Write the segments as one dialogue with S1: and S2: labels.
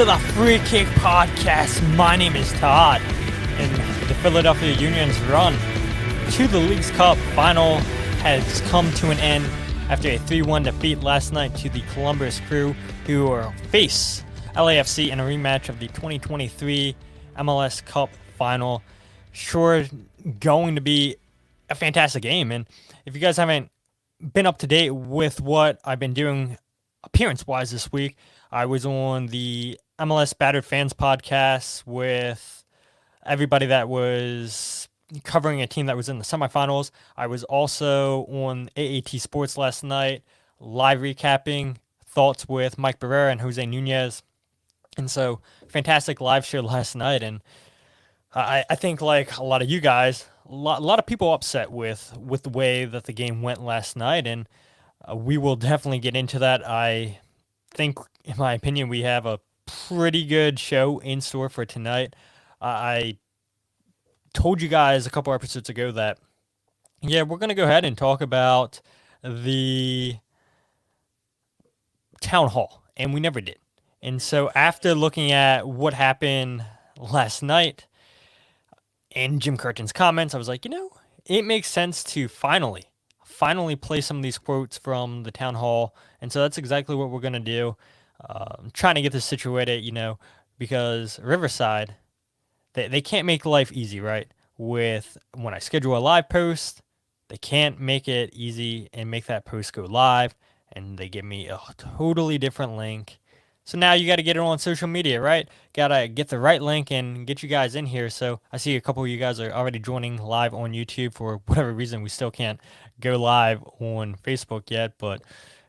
S1: to the Free Kick Podcast. My name is Todd, and the Philadelphia Union's run to the League's Cup final has come to an end after a 3-1 defeat last night to the Columbus Crew, who will face LAFC in a rematch of the 2023 MLS Cup final. Sure, going to be a fantastic game, and if you guys haven't been up to date with what I've been doing appearance-wise this week, I was on the MLS Battered Fans podcast with everybody that was covering a team that was in the semifinals. I was also on AAT Sports last night, live recapping thoughts with Mike Barrera and Jose Nunez. And so, fantastic live show last night. And I think, like a lot of you guys, a lot of people upset with the way that the game went last night. And we will definitely get into that. I think, in my opinion, we have a pretty good show in store for tonight. I told you guys a couple episodes ago that, we're going to go ahead and talk about the town hall, and we never did. And so after looking at what happened last night and Jim Curtin's comments, I was like, it makes sense to finally play some of these quotes from the town hall. And so that's exactly what we're going to do. I'm trying to get this situated, because Riverside, they can't make life easy, right? With when I schedule a live post, they can't make it easy and make that post go live. And they give me a totally different link. So now you got to get it on social media, right? Got to get the right link and get you guys in here. So I see a couple of you guys are already joining live on YouTube. For whatever reason, we still can't go live on Facebook yet, but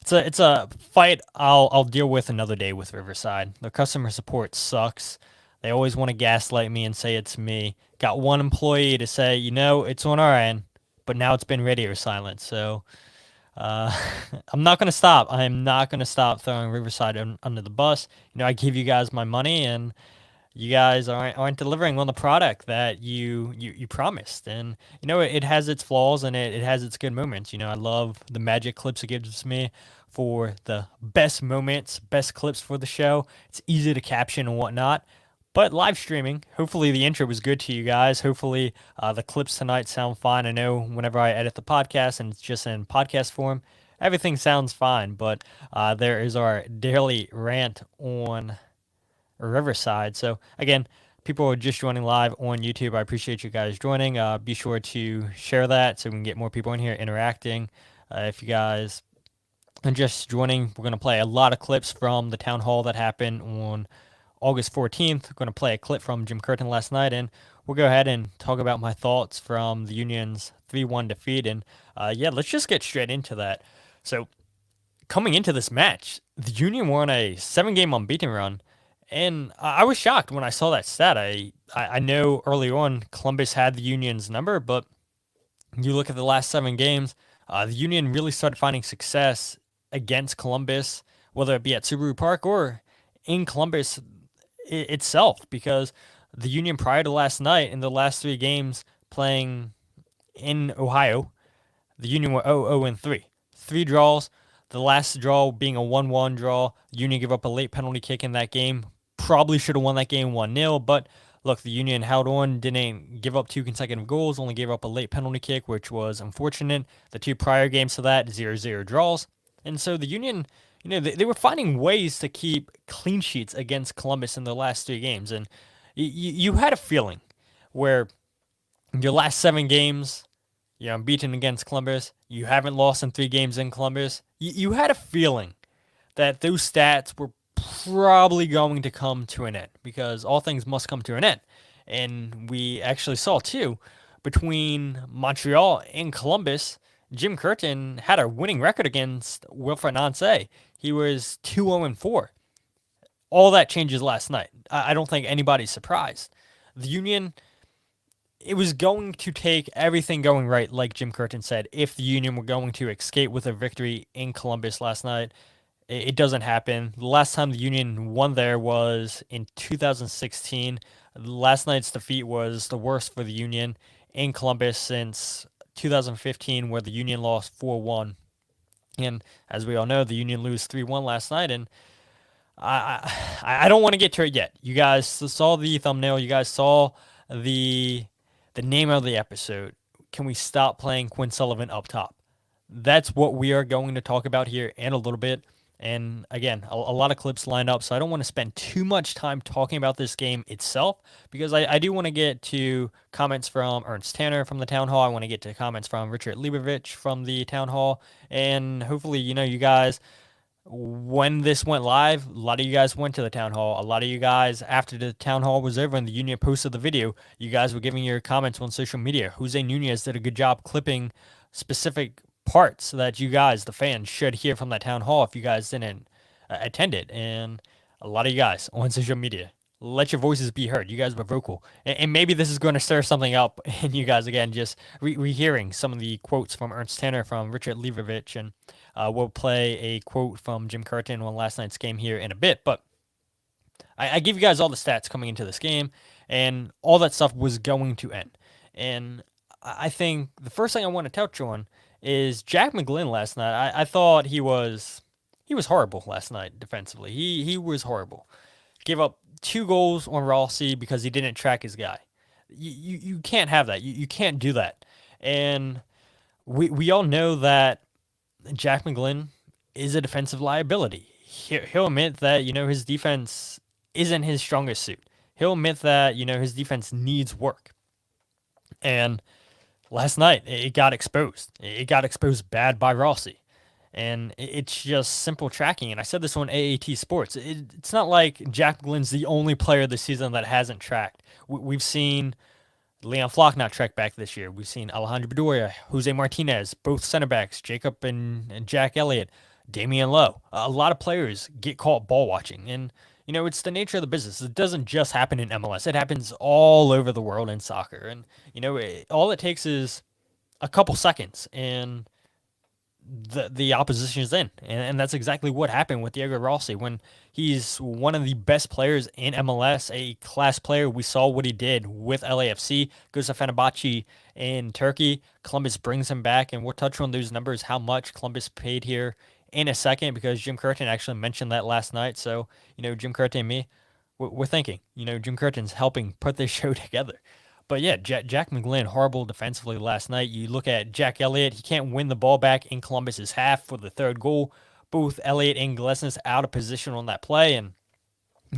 S1: it's a fight I'll deal with another day with Riverside. Their customer support sucks. They always want to gaslight me and say it's me. Got one employee to say, it's on our end, but now it's been radio silent. So I'm not going to stop. I am not going to stop throwing Riverside under the bus. I give you guys my money, and you guys aren't delivering on the product that you promised. And, it has its flaws and it has its good moments. I love the magic clips it gives me for the best moments, best clips for the show. It's easy to caption and whatnot. But live streaming, hopefully the intro was good to you guys. Hopefully the clips tonight sound fine. I know whenever I edit the podcast and it's just in podcast form, everything sounds fine. But there is our daily rant on Riverside. So again, people are just joining live on YouTube. I appreciate you guys joining. Be sure to share that so we can get more people in here interacting. If you guys are just joining, we're going to play a lot of clips from the town hall that happened on August 14th. We're going to play a clip from Jim Curtin last night, and we'll go ahead and talk about my thoughts from the Union's 3-1 defeat. And let's just get straight into that. So coming into this match, the Union were on a 7-game unbeaten run, and I was shocked when I saw that stat. I know early on Columbus had the Union's number, but you look at the last 7 games, the Union really started finding success against Columbus, whether it be at Subaru Park or in Columbus itself, because the Union prior to last night, in the last 3 games playing in Ohio, the Union were 0-3. 3 draws, the last draw being a 1-1 draw. Union gave up a late penalty kick in that game. Probably should have won that game 1-0, but look, the Union held on, didn't give up 2 consecutive goals, only gave up a late penalty kick, which was unfortunate. The 2 prior games to that, 0-0 draws. And so the Union, they were finding ways to keep clean sheets against Columbus in the last 3 games. And you had a feeling where your last 7 games, you're unbeaten against Columbus. You haven't lost in 3 games in Columbus. You had a feeling that those stats were probably going to come to an end, because all things must come to an end. And we actually saw, too, between Montreal and Columbus, Jim Curtin had a winning record against Wilfred Nancy. He was 2-0-4. All that changes last night. I don't think anybody's surprised. The Union, it was going to take everything going right, like Jim Curtin said, if the Union were going to escape with a victory in Columbus last night. It doesn't happen. The last time the Union won there was in 2016. Last night's defeat was the worst for the Union in Columbus since 2015, where the Union lost 4-1. And as we all know, the Union lose 3-1 last night. And I don't want to get to it yet. You guys saw the thumbnail. You guys saw the the name of the episode. Can we stop playing Quinn Sullivan up top? That's what we are going to talk about here in a little bit. And again, a lot of clips lined up, so I don't want to spend too much time talking about this game itself because I do want to get to comments from Ernst Tanner from the town hall. I want to get to comments from Richard Leibovitch from the town hall, and hopefully, you guys, when this went live, a lot of you guys went to the town hall. A lot of you guys, after the town hall was over and the union posted the video, you guys were giving your comments on social media. Jose Nunez did a good job clipping specific parts that you guys, the fans, should hear from that town hall if you guys didn't attend it. And a lot of you guys on social media, let your voices be heard. You guys were vocal. And maybe this is going to stir something up in you guys again, just rehearing some of the quotes from Ernst Tanner, from Richard Leibovitch, and we'll play a quote from Jim Curtin on last night's game here in a bit. But I give you guys all the stats coming into this game, and all that stuff was going to end. And I think the first thing I want to touch on is Jack McGlynn last night. I thought he was horrible last night defensively. He was horrible. Gave up 2 goals on Rossi because he didn't track his guy. You can't have that. You can't do that. And we all know that Jack McGlynn is a defensive liability. He'll admit that his defense isn't his strongest suit. He'll admit that his defense needs work. And last night it got exposed. It got exposed bad by Rossi. And it's just simple tracking. And I said this on AAT Sports. It's not like Jack McGlynn's the only player this season that hasn't tracked. We've seen Leon Flock not track back this year. We've seen Alejandro Bedoya, Jose Martinez, both center backs, Jacob and Jack Elliott, Damian Lowe. A lot of players get caught ball watching. And, it's the nature of the business. It doesn't just happen in MLS. It happens all over the world in soccer. And, all it takes is a couple seconds and the opposition is in. And that's exactly what happened with Diego Rossi when he's one of the best players in MLS, a class player. We saw what he did with LAFC, goes to Fenerbahce in Turkey. Columbus brings him back, and we'll touch on those numbers, how much Columbus paid here in a second, because Jim Curtin actually mentioned that last night. So, Jim Curtin and me, we're thinking, Jim Curtin's helping put this show together. But yeah, Jack McGlynn, horrible defensively last night. You look at Jack Elliott, he can't win the ball back in Columbus's half for the third goal. Both Elliott and Glesnes out of position on that play. And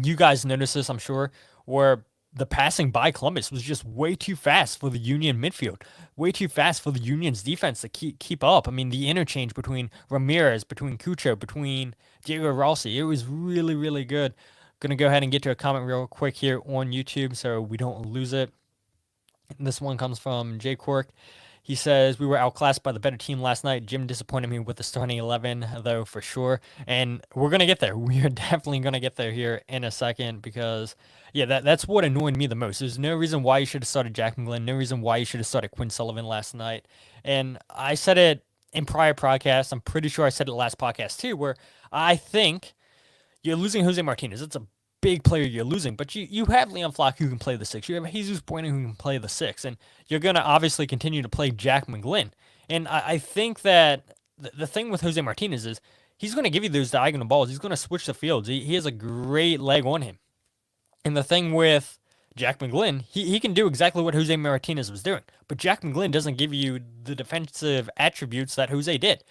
S1: you guys noticed this, I'm sure, where the passing by Columbus was just way too fast for the Union midfield, way too fast for the Union's defense to keep up. I mean, the interchange between Ramirez, between Cucho, between Diego Rossi, it was really, really good. Going to go ahead and get to a comment real quick here on YouTube so we don't lose it. This one comes from Jay Quirk. He says, we were outclassed by the better team last night. Jim disappointed me with the starting 11, though, for sure. And we're going to get there. We are definitely going to get there here in a second because, yeah, that's what annoyed me the most. There's no reason why you should have started Jack McGlynn, no reason why you should have started Quinn Sullivan last night. And I said it in prior podcasts. I'm pretty sure I said it last podcast, too, where I think you're losing Jose Martinez. It's a big player you're losing, but you have Leon Flock who can play the 6. You have Jesus Bueno who can play the 6, and you're going to obviously continue to play Jack McGlynn. And I think that the thing with Jose Martinez is he's going to give you those diagonal balls. He's going to switch the fields. He has a great leg on him. And the thing with Jack McGlynn, he can do exactly what Jose Martinez was doing, but Jack McGlynn doesn't give you the defensive attributes that Jose did,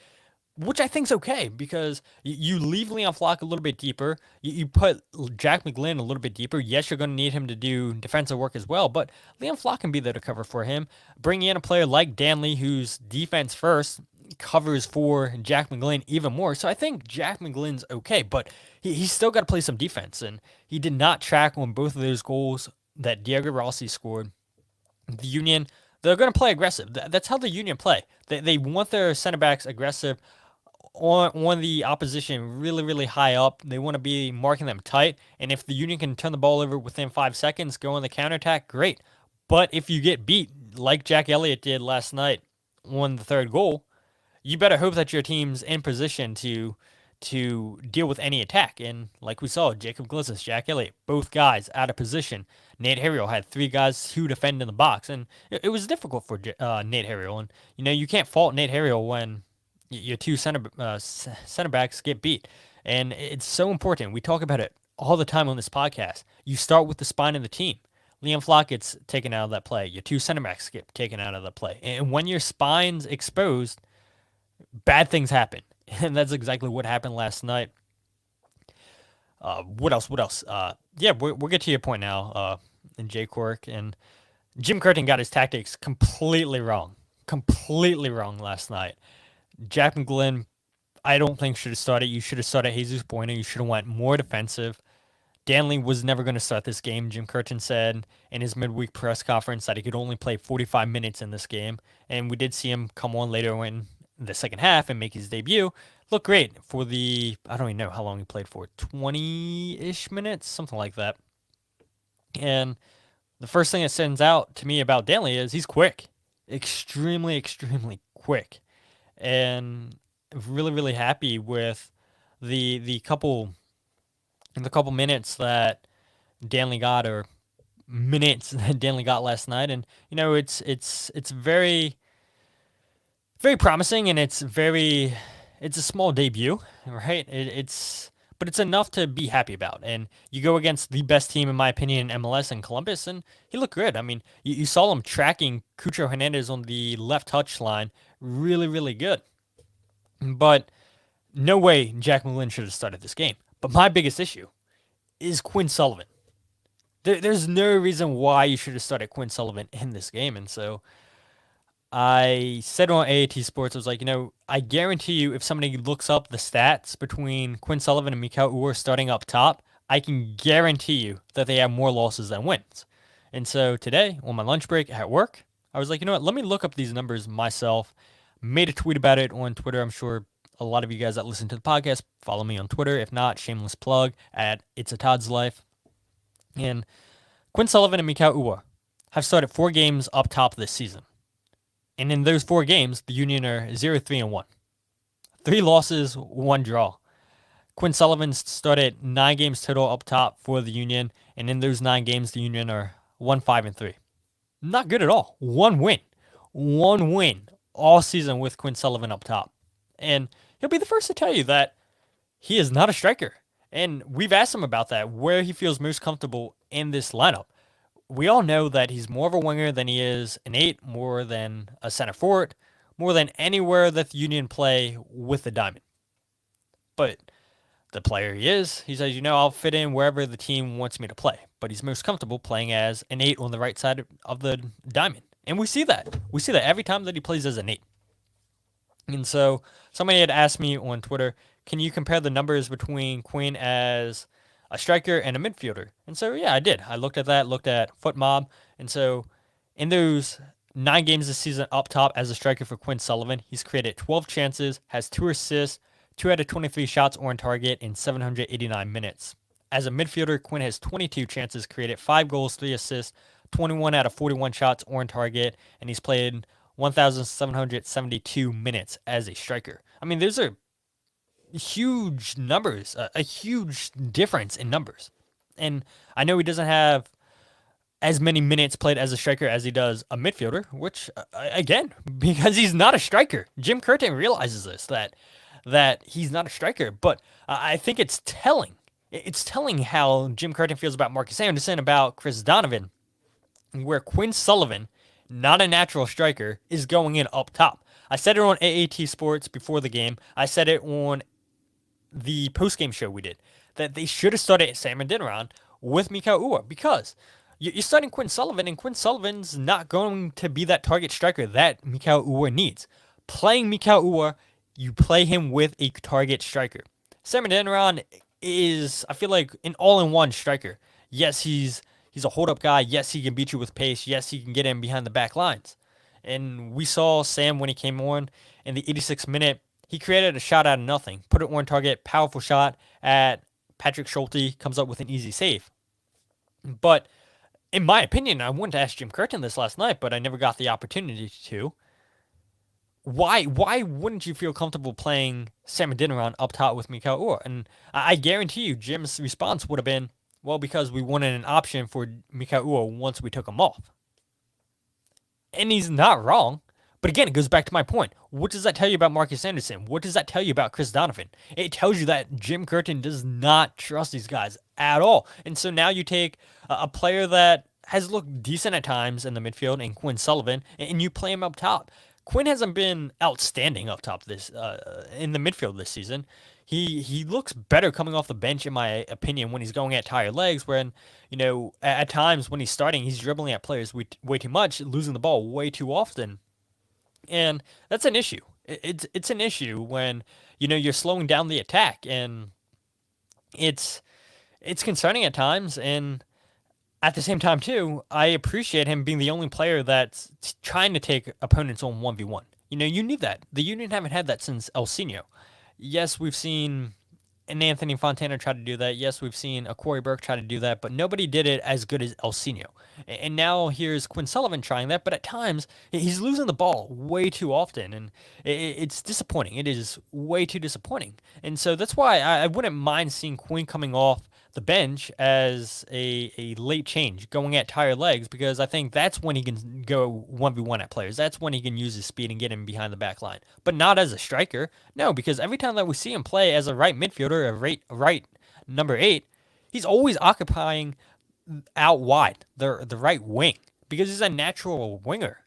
S1: which I think's okay because you leave Leon Flock a little bit deeper. You put Jack McGlynn a little bit deeper. Yes, you're going to need him to do defensive work as well, but Leon Flock can be there to cover for him. Bring in a player like Danley, who's defense first, covers for Jack McGlynn even more. So I think Jack McGlynn's okay, but he's still got to play some defense, and he did not track on both of those goals that Diego Rossi scored. The Union, they're going to play aggressive. That's how the Union play. They want their center backs aggressive on the opposition really, really high up. They want to be marking them tight. And if the Union can turn the ball over within 5 seconds, go on the counterattack, great. But if you get beat, like Jack Elliott did last night on the third goal, you better hope that your team's in position to deal with any attack. And like we saw, Jacob Glesnes, Jack Elliott, both guys out of position. Nate Harriel had 3 guys who defend in the box. And it was difficult for Nate Harriel. And, you can't fault Nate Harriel when your 2 center backs get beat. And it's so important. We talk about it all the time on this podcast. You start with the spine of the team. Liam Flock gets taken out of that play. Your two center backs get taken out of the play. And when your spine's exposed, bad things happen. And that's exactly what happened last night. What else? What else? Yeah, we'll get to your point now. In Jay Quirk and Jim Curtin got his tactics completely wrong last night. Jack McGlynn, I don't think should have started. You should have started Jesus Bueno. You should have went more defensive. Danley was never going to start this game. Jim Curtin said in his midweek press conference that he could only play 45 minutes in this game, and we did see him come on later in the second half and make his debut. Looked great for the, I don't even know how long he played for, 20-ish minutes, something like that. And the first thing that stands out to me about Danley is he's quick, extremely quick, and really happy with the couple minutes that Danley got, or minutes that Danley got last night. And it's very promising, and it's a small debut, right? But it's enough to be happy about. And you go against the best team, in my opinion, in MLS in Columbus, and he looked good. I mean, you saw him tracking Cucho Hernández on the left touch line, really good. But no way Jack McGlynn should have started this game. But my biggest issue is Quinn Sullivan. There's no reason why you should have started Quinn Sullivan in this game. And so I said on AAT Sports, I was like, I guarantee you if somebody looks up the stats between Quinn Sullivan and Mikhail Uhre starting up top, I can guarantee you that they have more losses than wins. And so today, on my lunch break at work, I was like, you know what, let me look up these numbers myself. Made a tweet about it on Twitter. I'm sure a lot of you guys that listen to the podcast follow me on Twitter. If not, shameless plug at It's a Todd's Life. And Quinn Sullivan and Mikhail Uhre have started 4 games up top this season. And in those 4 games, the Union are 0-3-1. 3 losses, 1 draw. Quinn Sullivan started 9 games total up top for the Union, and in those 9 games, the Union are 1-5-3. Not good at all. 1 win. 1 win all season with Quinn Sullivan up top. And he'll be the first to tell you that he is not a striker. And we've asked him about that, where he feels most comfortable in this lineup. We all know that he's more of a winger than he is an 8, more than a center forward, more than anywhere that the Union play with the diamond. But the player he is, he says, I'll fit in wherever the team wants me to play. But he's most comfortable playing as an 8 on the right side of the diamond. And we see that. We see that every time that he plays as an 8. And so somebody had asked me on Twitter, can you compare the numbers between Quinn as a striker and a midfielder? And so, yeah, I did. I looked at that, looked at FootMob. And so in those 9 games this season up top as a striker for Quinn Sullivan, he's created 12 chances, has 2 assists, 2 out of 23 shots on target in 789 minutes. As a midfielder, Quinn has 22 chances created, 5 goals, 3 assists, 21 out of 41 shots on target, and he's played 1,772 minutes as a striker. I mean, those are huge numbers, a huge difference in numbers. And I know he doesn't have as many minutes played as a striker as he does a midfielder, which, again, because he's not a striker. Jim Curtin realizes this, that he's not a striker. But I think it's telling. It's telling how Jim Curtin feels about Marcus Anderson, about Chris Donovan, where Quinn Sullivan, not a natural striker, is going in up top. I said it on AAT Sports before the game. I said it on the post-game show we did, that they should have started Sam Adeniran with Mikhail Uhre, because you're starting Quinn Sullivan, and Quinn Sullivan's not going to be that target striker that Mikhail Uhre needs. Playing Mikhail Uhre, you play him with a target striker. Sam Adeniran is, I feel like, an all-in-one striker. Yes, he's a hold-up guy. Yes, he can beat you with pace. Yes, he can get in behind the back lines. And we saw Sam when he came on in the 86th minute. He created a shot out of nothing, put it on target, powerful shot at Patrick Schulte, comes up with an easy save. But in my opinion, I wanted to ask Jim Curtin this last night, but I never got the opportunity to. Why wouldn't you feel comfortable playing Sam Adeniran up top with Mikhail Uhre? And I guarantee you Jim's response would have been, well, because we wanted an option for Mikhail Uhre once we took him off. And he's not wrong, But again, it goes back to my point. What does that tell you about Marcus Anderson? What does that tell you about Chris Donovan? It tells you that Jim Curtin does not trust these guys at all. And so now you take a player that has looked decent at times in the midfield and Quinn Sullivan, and you play him up top. Quinn hasn't been outstanding up top this in the midfield this season. He looks better coming off the bench, in my opinion, when he's going at tired legs. When at times when he's starting, he's dribbling at players way too much, losing the ball way too often, and that's an issue. It's an issue when you're slowing down the attack, and it's it's concerning at times. And at the same time, too, I appreciate him being the only player that's trying to take opponents on 1v1. You need that. The Union haven't had that since El Seno. Yes, we've seen an Anthony Fontana try to do that. Yes, we've seen a Corey Burke try to do that, but nobody did it as good as El Seno. And now here's Quinn Sullivan trying that, but at times he's losing the ball way too often, and it's disappointing. It is way too disappointing. And so that's why I wouldn't mind seeing Quinn coming off the bench as a late change, going at tired legs, because I think that's when he can go 1v1 at players. That's when he can use his speed and get him behind the back line. But not as a striker. No, because every time that we see him play as a right midfielder, a right number 8, he's always occupying out wide, the right wing, because he's a natural winger.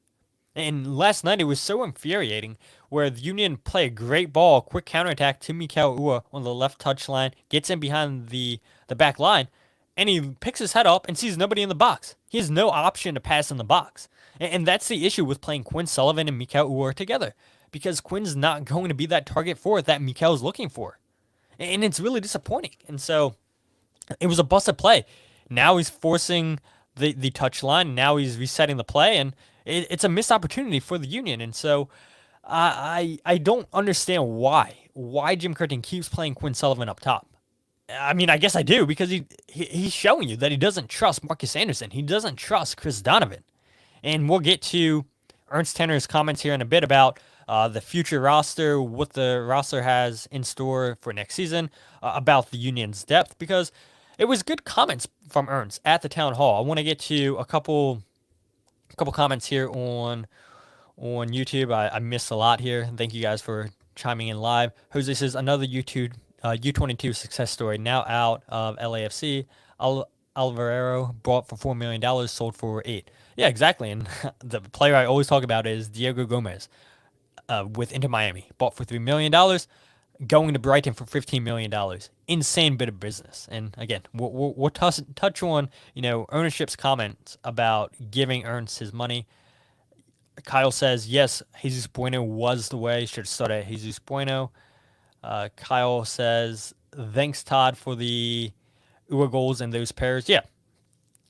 S1: And last night it was so infuriating where the Union play a great ball, quick counterattack to Mikel Ua on the left touchline, gets in behind the back line, and he picks his head up and sees nobody in the box. He has no option to pass in the box. And that's the issue with playing Quinn Sullivan and Mikel Ua together, because Quinn's not going to be that target for it that Mikel's looking for. And it's really disappointing. And so it was a busted play. Now he's forcing the touch line. Now he's resetting the play, and it's a missed opportunity for the Union. And so I don't understand why Jim Curtin keeps playing Quinn Sullivan up top. I mean, I guess I do, because he's showing you that he doesn't trust Marcus Anderson. He doesn't trust Chris Donovan. And we'll get to Ernst Tanner's comments here in a bit about the future roster, what the roster has in store for next season, about the Union's depth, because it was good comments from Ernst at the town hall. I want to get to a couple comments here on YouTube. I missed a lot here. Thank you guys for chiming in live. Jose says another U22 success story now out of LAFC. Alvarero bought for $4 million, sold for $8 million. Yeah, exactly. And the player I always talk about is Diego Gomez with Inter Miami. Bought for $3 million, going to Brighton for $15 million. Insane bit of business. And again, we'll touch on ownership's comments about giving Ernst his money. Kyle says, yes, Jesus Bueno was the way. Should have started at Jesus Bueno. Kyle says, thanks, Todd, for the Ua goals and those pairs. Yeah,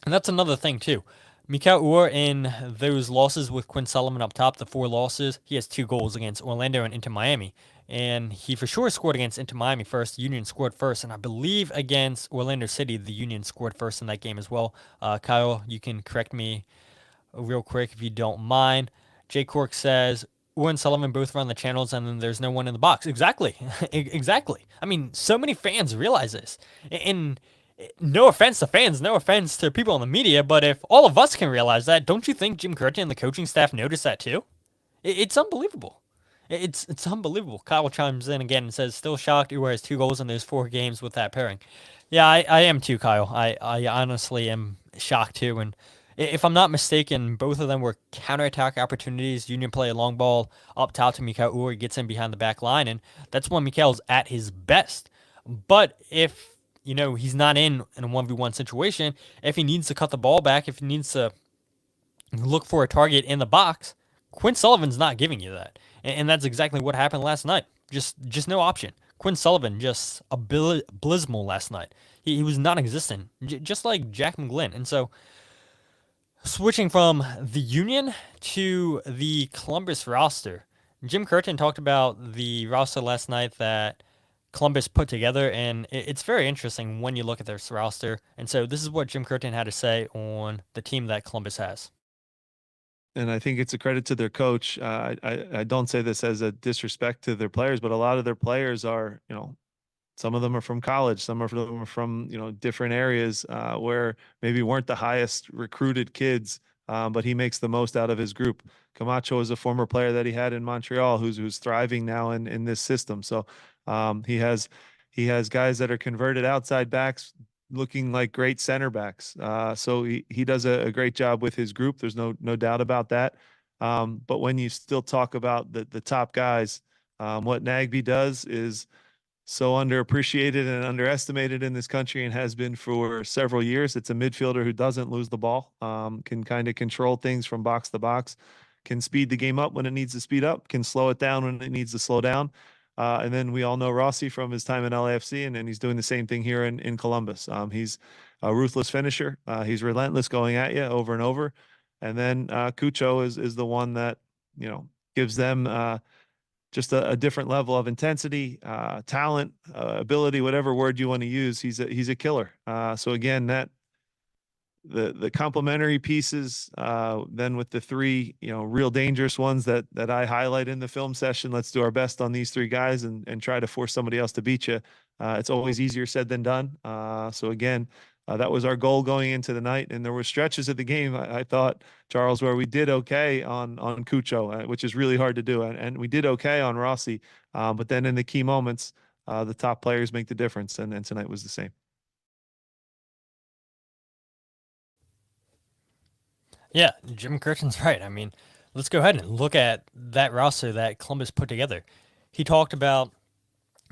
S1: and that's another thing, too. Mikel Ua, in those losses with Quinn Sullivan up top, the 4 losses, he has 2 goals against Orlando and Inter Miami. And he for sure scored against Inter Miami first. The Union scored first. And I believe against Orlando City, the Union scored first in that game as well. Kyle, you can correct me real quick if you don't mind. Jay Cork says, Ua and Sullivan both run the channels, and then there's no one in the box. Exactly. Exactly. I mean, so many fans realize this. And no offense to fans, no offense to people in the media, but if all of us can realize that, don't you think Jim Curtin and the coaching staff notice that too? It's unbelievable. It's unbelievable. Kyle chimes in again and says, still shocked Ua has 2 goals in those 4 games with that pairing. Yeah, I am too, Kyle. I honestly am shocked too. And if I'm not mistaken, both of them were counterattack opportunities. Union play a long ball up top to Mikel Ua. He gets in behind the back line, and that's when Mikel's at his best. But if he's not in a 1v1 situation, if he needs to cut the ball back, if he needs to look for a target in the box, Quinn Sullivan's not giving you that. And that's exactly what happened last night. Just no option. Quinn Sullivan just abysmal last night. He was non-existent, just like Jack McGlynn. And so, switching from the Union to the Columbus roster, Jim Curtin talked about the roster last night that Columbus put together, and it's very interesting when you look at this roster. And so this is what Jim Curtin had to say on the team that Columbus has.
S2: And I think it's a credit to their coach. I don't say this as a disrespect to their players, but a lot of their players are, some of them are from college, some of them are from, different areas where maybe weren't the highest recruited kids but he makes the most out of his group. Camacho is a former player that he had in Montreal who's thriving now in this system. So he has guys that are converted outside backs looking like great center backs. So he does a great job with his group. There's no doubt about that. But when you still talk about the top guys, what Nagbe does is so underappreciated and underestimated in this country and has been for several years. It's a midfielder who doesn't lose the ball, can kind of control things from box to box, can speed the game up when it needs to speed up, can slow it down when it needs to slow down. And then we all know Rossi from his time in LAFC, and he's doing the same thing here in Columbus. He's a ruthless finisher. He's relentless going at you over and over. And then Cucho is the one that, gives them just a different level of intensity, talent, ability, whatever word you want to use. He's a killer. So again, that the complementary pieces, then with the three, real dangerous ones that I highlight in the film session. Let's do our best on these three guys and try to force somebody else to beat you. It's always easier said than done. So again, that was our goal going into the night, and there were stretches of the game I thought, Charles, where we did okay on Cucho, which is really hard to do, and we did okay on Rossi, but then in the key moments, the top players make the difference, and tonight was the same.
S1: Yeah, Jim Curtin's right. I mean, let's go ahead and look at that roster that Columbus put together. He talked about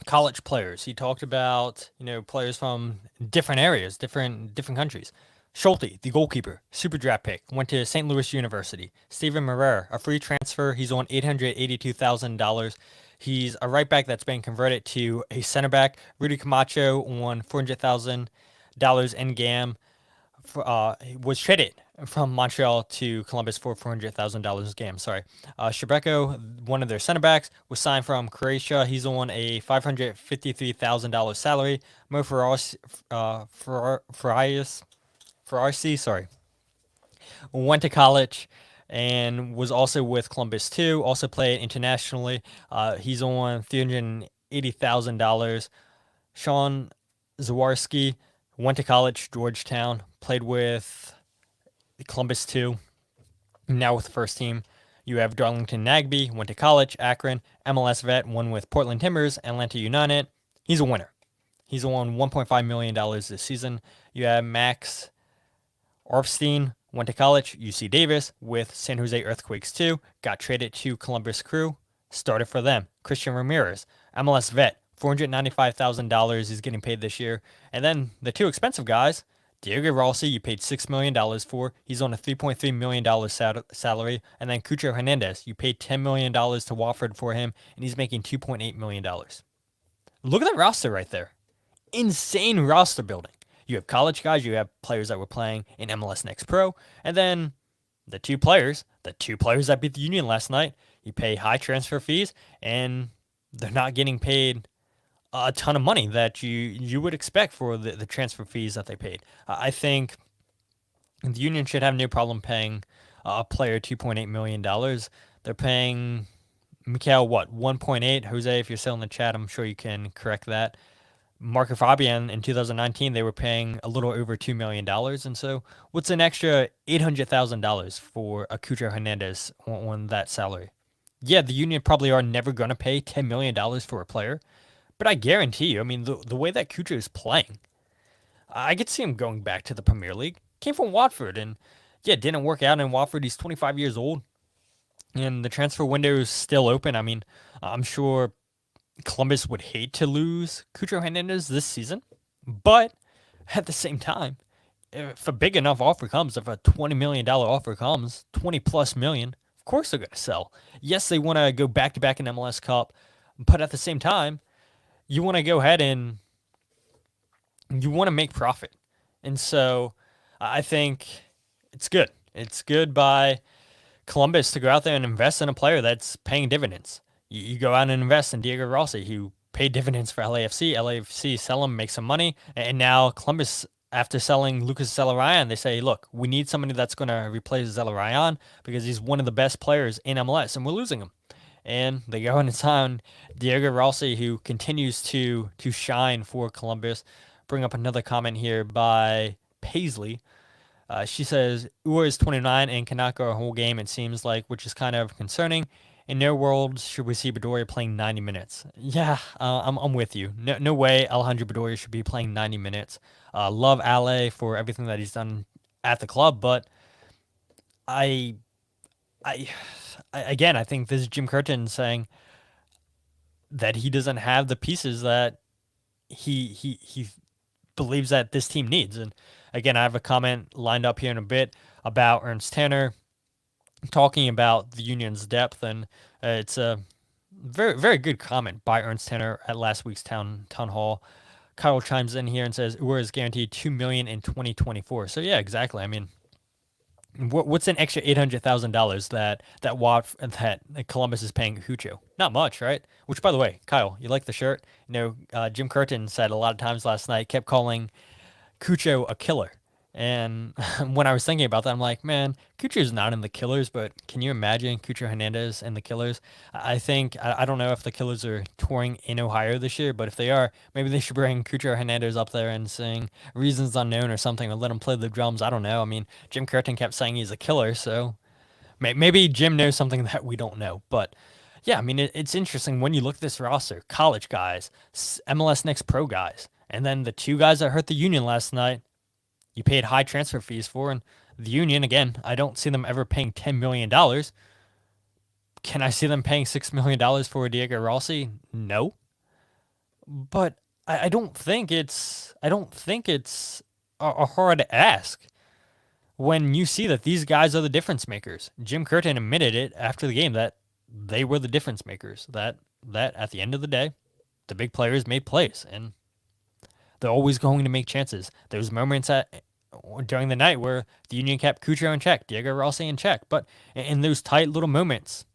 S1: college players. He talked about players from different areas, different countries. Schulte, the goalkeeper, super draft pick, went to St. Louis University. Steven Moreira, a free transfer. He's on $882,000. He's a right back that's been converted to a center back. Rudy Camacho on $400,000 in GAM. Was traded from Montreal to Columbus for $400,000 game. Sorry. Shebreko, one of their center backs, was signed from Croatia. He's on a $553,000 salary. Mo Farasi, sorry, went to college and was also with Columbus too. Also played internationally. He's on $380,000. Sean Zawarski went to college, Georgetown, played with Columbus too. Now with the first team, you have Darlington Nagbe, went to college, Akron, MLS vet, won with Portland Timbers, Atlanta United. He's a winner. He's on $1.5 million this season. You have Max Orfstein, went to college, UC Davis, with San Jose Earthquakes too, got traded to Columbus Crew, started for them. Christian Ramirez, MLS vet, $495,000 he's getting paid this year. And then the two expensive guys, Diego Rossi, you paid $6 million for. He's on a $3.3 million salary. And then Cucho Hernández, you paid $10 million to Watford for him, and he's making $2.8 million. Look at that roster right there. Insane roster building. You have college guys, you have players that were playing in MLS Next Pro, and then the two players that beat the Union last night, you pay high transfer fees, and they're not getting paid a ton of money that you would expect for the transfer fees that they paid. I think the Union should have no problem paying a player $2.8 million. They're paying Mikhail, 1.8? Jose, if you're still in the chat, I'm sure you can correct that. Marco Fabian in 2019, they were paying a little over $2 million. And so what's an extra $800,000 for a Cucho Hernández on that salary? Yeah, the Union probably are never going to pay $10 million for a player, but I guarantee you, I mean, the way that Cucho is playing, I could see him going back to the Premier League. Came from Watford, and yeah, didn't work out in Watford. He's 25 years old, and the transfer window is still open. I mean, I'm sure Columbus would hate to lose Cucho Hernández this season, but at the same time, if a big enough offer comes, if a $20 million offer comes, 20 plus million, of course they're going to sell. Yes, they want to go back to back in MLS Cup, but at the same time, you want to go ahead and you want to make profit. And so I think it's good. It's good by Columbus to go out there and invest in a player that's paying dividends. You go out and invest in Diego Rossi, who paid dividends for LAFC. LAFC sell him, make some money, and now Columbus, after selling Lucas Zelarayan, they say, look, we need somebody that's going to replace Zelarayan because he's one of the best players in MLS, and we're losing him. And they go in and sign Diego Rossi, who continues to shine for Columbus. Bring up another comment here by Paisley. She says Ua is 29 and cannot go a whole game, it seems like, which is kind of concerning. In no world should we see Bedoya playing 90 minutes. Yeah, I'm with you. No way Alejandro Bedoya should be playing 90 minutes. Love Ale for everything that he's done at the club, but I, I, again, I think this is Jim Curtin saying that he doesn't have the pieces that he believes that this team needs. And again, I have a comment lined up here in a bit about Ernst Tanner talking about the Union's depth, and it's a very good comment by Ernst Tanner at last week's town hall. Kyle chimes in here and says Ua is guaranteed $2 million in 2024. So yeah, exactly. I mean, what's an extra $800,000 that Columbus is paying Cucho? Not much, right? Which, by the way, Kyle, you like the shirt? Jim Curtin said a lot of times last night, kept calling Cucho a killer. And when I was thinking about that, I'm like, man, Cucho's not in the Killers, but can you imagine Cucho Hernandez and the Killers? I think, I don't know if the Killers are touring in Ohio this year, but if they are, maybe they should bring Cucho Hernandez up there and sing Reasons Unknown or something, or let him play the drums. I don't know. I mean, Jim Curtin kept saying he's a killer, so maybe Jim knows something that we don't know. But yeah, I mean, it's interesting when you look at this roster: college guys, MLS Next Pro guys, and then the two guys that hurt the Union last night you paid high transfer fees for. And the Union, again, I don't see them ever paying $10 million. Can I see them paying $6 million for Diego Rossi? No, but I don't think it's a hard ask when you see that these guys are the difference makers. Jim Curtin admitted it after the game that they were the difference makers. That at the end of the day, the big players made plays, and they're always going to make chances. There's moments during the night where the Union kept Cucho in check, Diego Rossi in check, but in those tight little moments,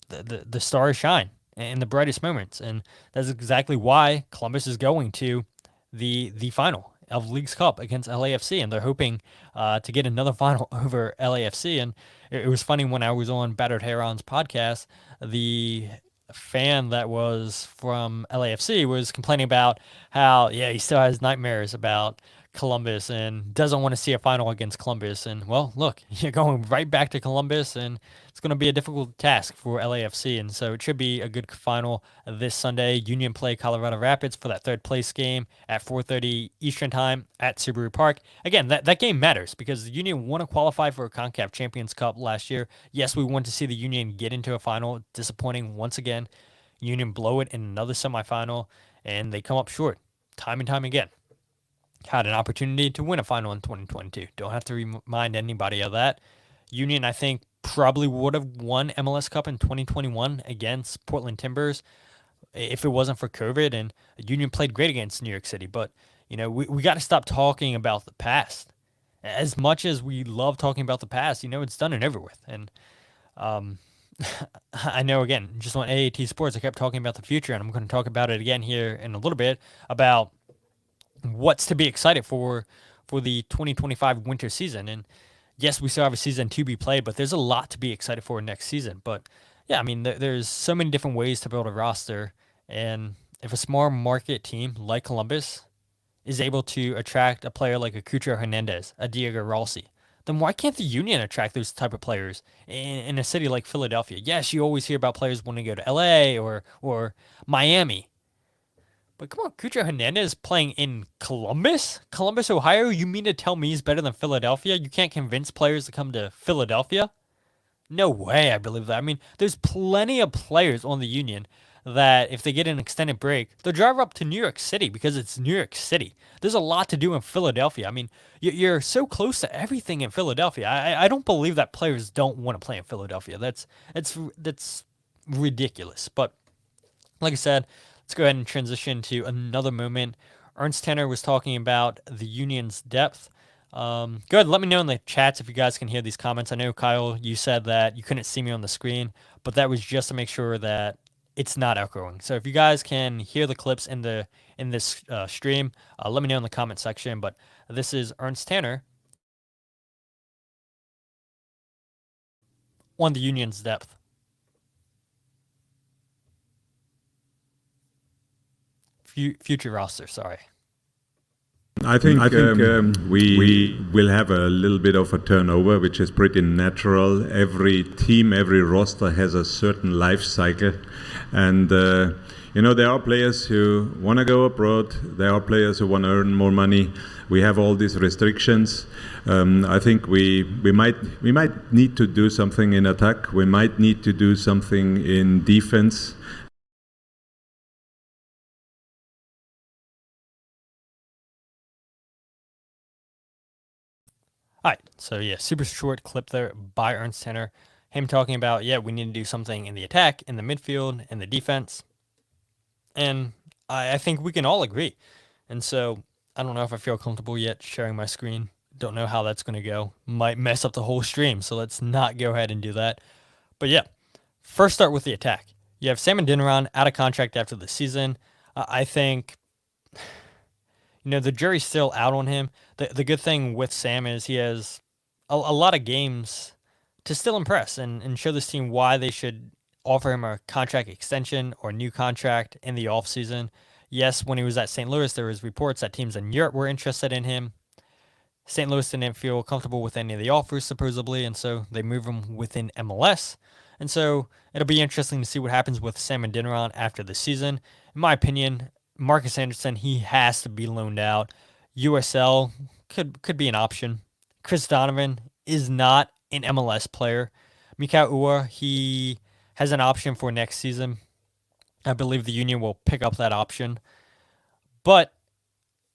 S1: the stars shine in the brightest moments, and that's exactly why Columbus is going to the final of League's Cup against LAFC, and they're hoping to get another final over LAFC. And it was funny when I was on Battered Heron's podcast, the fan that was from LAFC was complaining about how he still has nightmares about Columbus and doesn't want to see a final against Columbus. And well, look, you're going right back to Columbus, and it's going to be a difficult task for LAFC. And so it should be a good final this Sunday. Union play Colorado Rapids for that third place game at 4:30 Eastern time at Subaru Park. Again, that game matters because the Union want to qualify for a CONCACAF Champions Cup last year. Yes, we want to see the Union get into a final. Disappointing once again. Union blow it in another semifinal, and they come up short time and time again. Had an opportunity to win a final in 2022. Don't have to remind anybody of that. Union, I think, probably would have won MLS Cup in 2021 against Portland Timbers if it wasn't for COVID. And Union played great against New York City. But, we got to stop talking about the past. As much as we love talking about the past, it's done and over with. And I know, again, just on AAT Sports, I kept talking about the future, and I'm going to talk about it again here in a little bit about what's to be excited for the 2025 winter season. And yes, we still have a season to be played, but there's a lot to be excited for next season. But yeah, I mean, there's so many different ways to build a roster. And if a small market team like Columbus is able to attract a player like a Cucho Hernandez, a Diego Rossi, then why can't the Union attract those type of players in a city like Philadelphia? Yes, you always hear about players wanting to go to LA or Miami. But come on, Cucho Hernandez playing in Columbus? Columbus, Ohio? You mean to tell me he's better than Philadelphia? You can't convince players to come to Philadelphia? No way, I believe that. I mean, there's plenty of players on the Union that if they get an extended break, they'll drive up to New York City because it's New York City. There's a lot to do in Philadelphia. I mean, you're so close to everything in Philadelphia. I don't believe that players don't want to play in Philadelphia. That's ridiculous. But like I said, let's go ahead and transition to another moment. Ernst Tanner was talking about the Union's depth. Good. Let me know in the chats if you guys can hear these comments. I know, Kyle, you said that you couldn't see me on the screen, but that was just to make sure that it's not echoing. So if you guys can hear the clips in this stream, let me know in the comment section. But this is Ernst Tanner on the Union's depth. Future roster, sorry.
S3: I think we will have a little bit of a turnover, which is pretty natural. Every team, every roster has a certain life cycle. And, there are players who want to go abroad. There are players who want to earn more money. We have all these restrictions. I think we might need to do something in attack. We might need to do something in defense.
S1: All right, so yeah, super short clip there by Ernst Tanner. Him talking about, yeah, we need to do something in the attack, in the midfield, in the defense. And I think we can all agree. And so I don't know if I feel comfortable yet sharing my screen. Don't know how that's going to go. Might mess up the whole stream, so let's not go ahead and do that. But yeah, first start with the attack. You have Sam Adeniran out of contract after the season. I think the jury's still out on him. The good thing with Sam is he has a lot of games to still impress and show this team why they should offer him a contract extension or new contract in the offseason. Yes, when he was at St. Louis, there was reports that teams in Europe were interested in him. St. Louis didn't feel comfortable with any of the offers, supposedly, and so they move him within MLS. And so it'll be interesting to see what happens with Sam Adeniran after the season. In my opinion, Marcus Anderson, he has to be loaned out. USL could be an option. Chris Donovan is not an MLS player. Mikau Ua, he has an option for next season. I believe the Union will pick up that option. But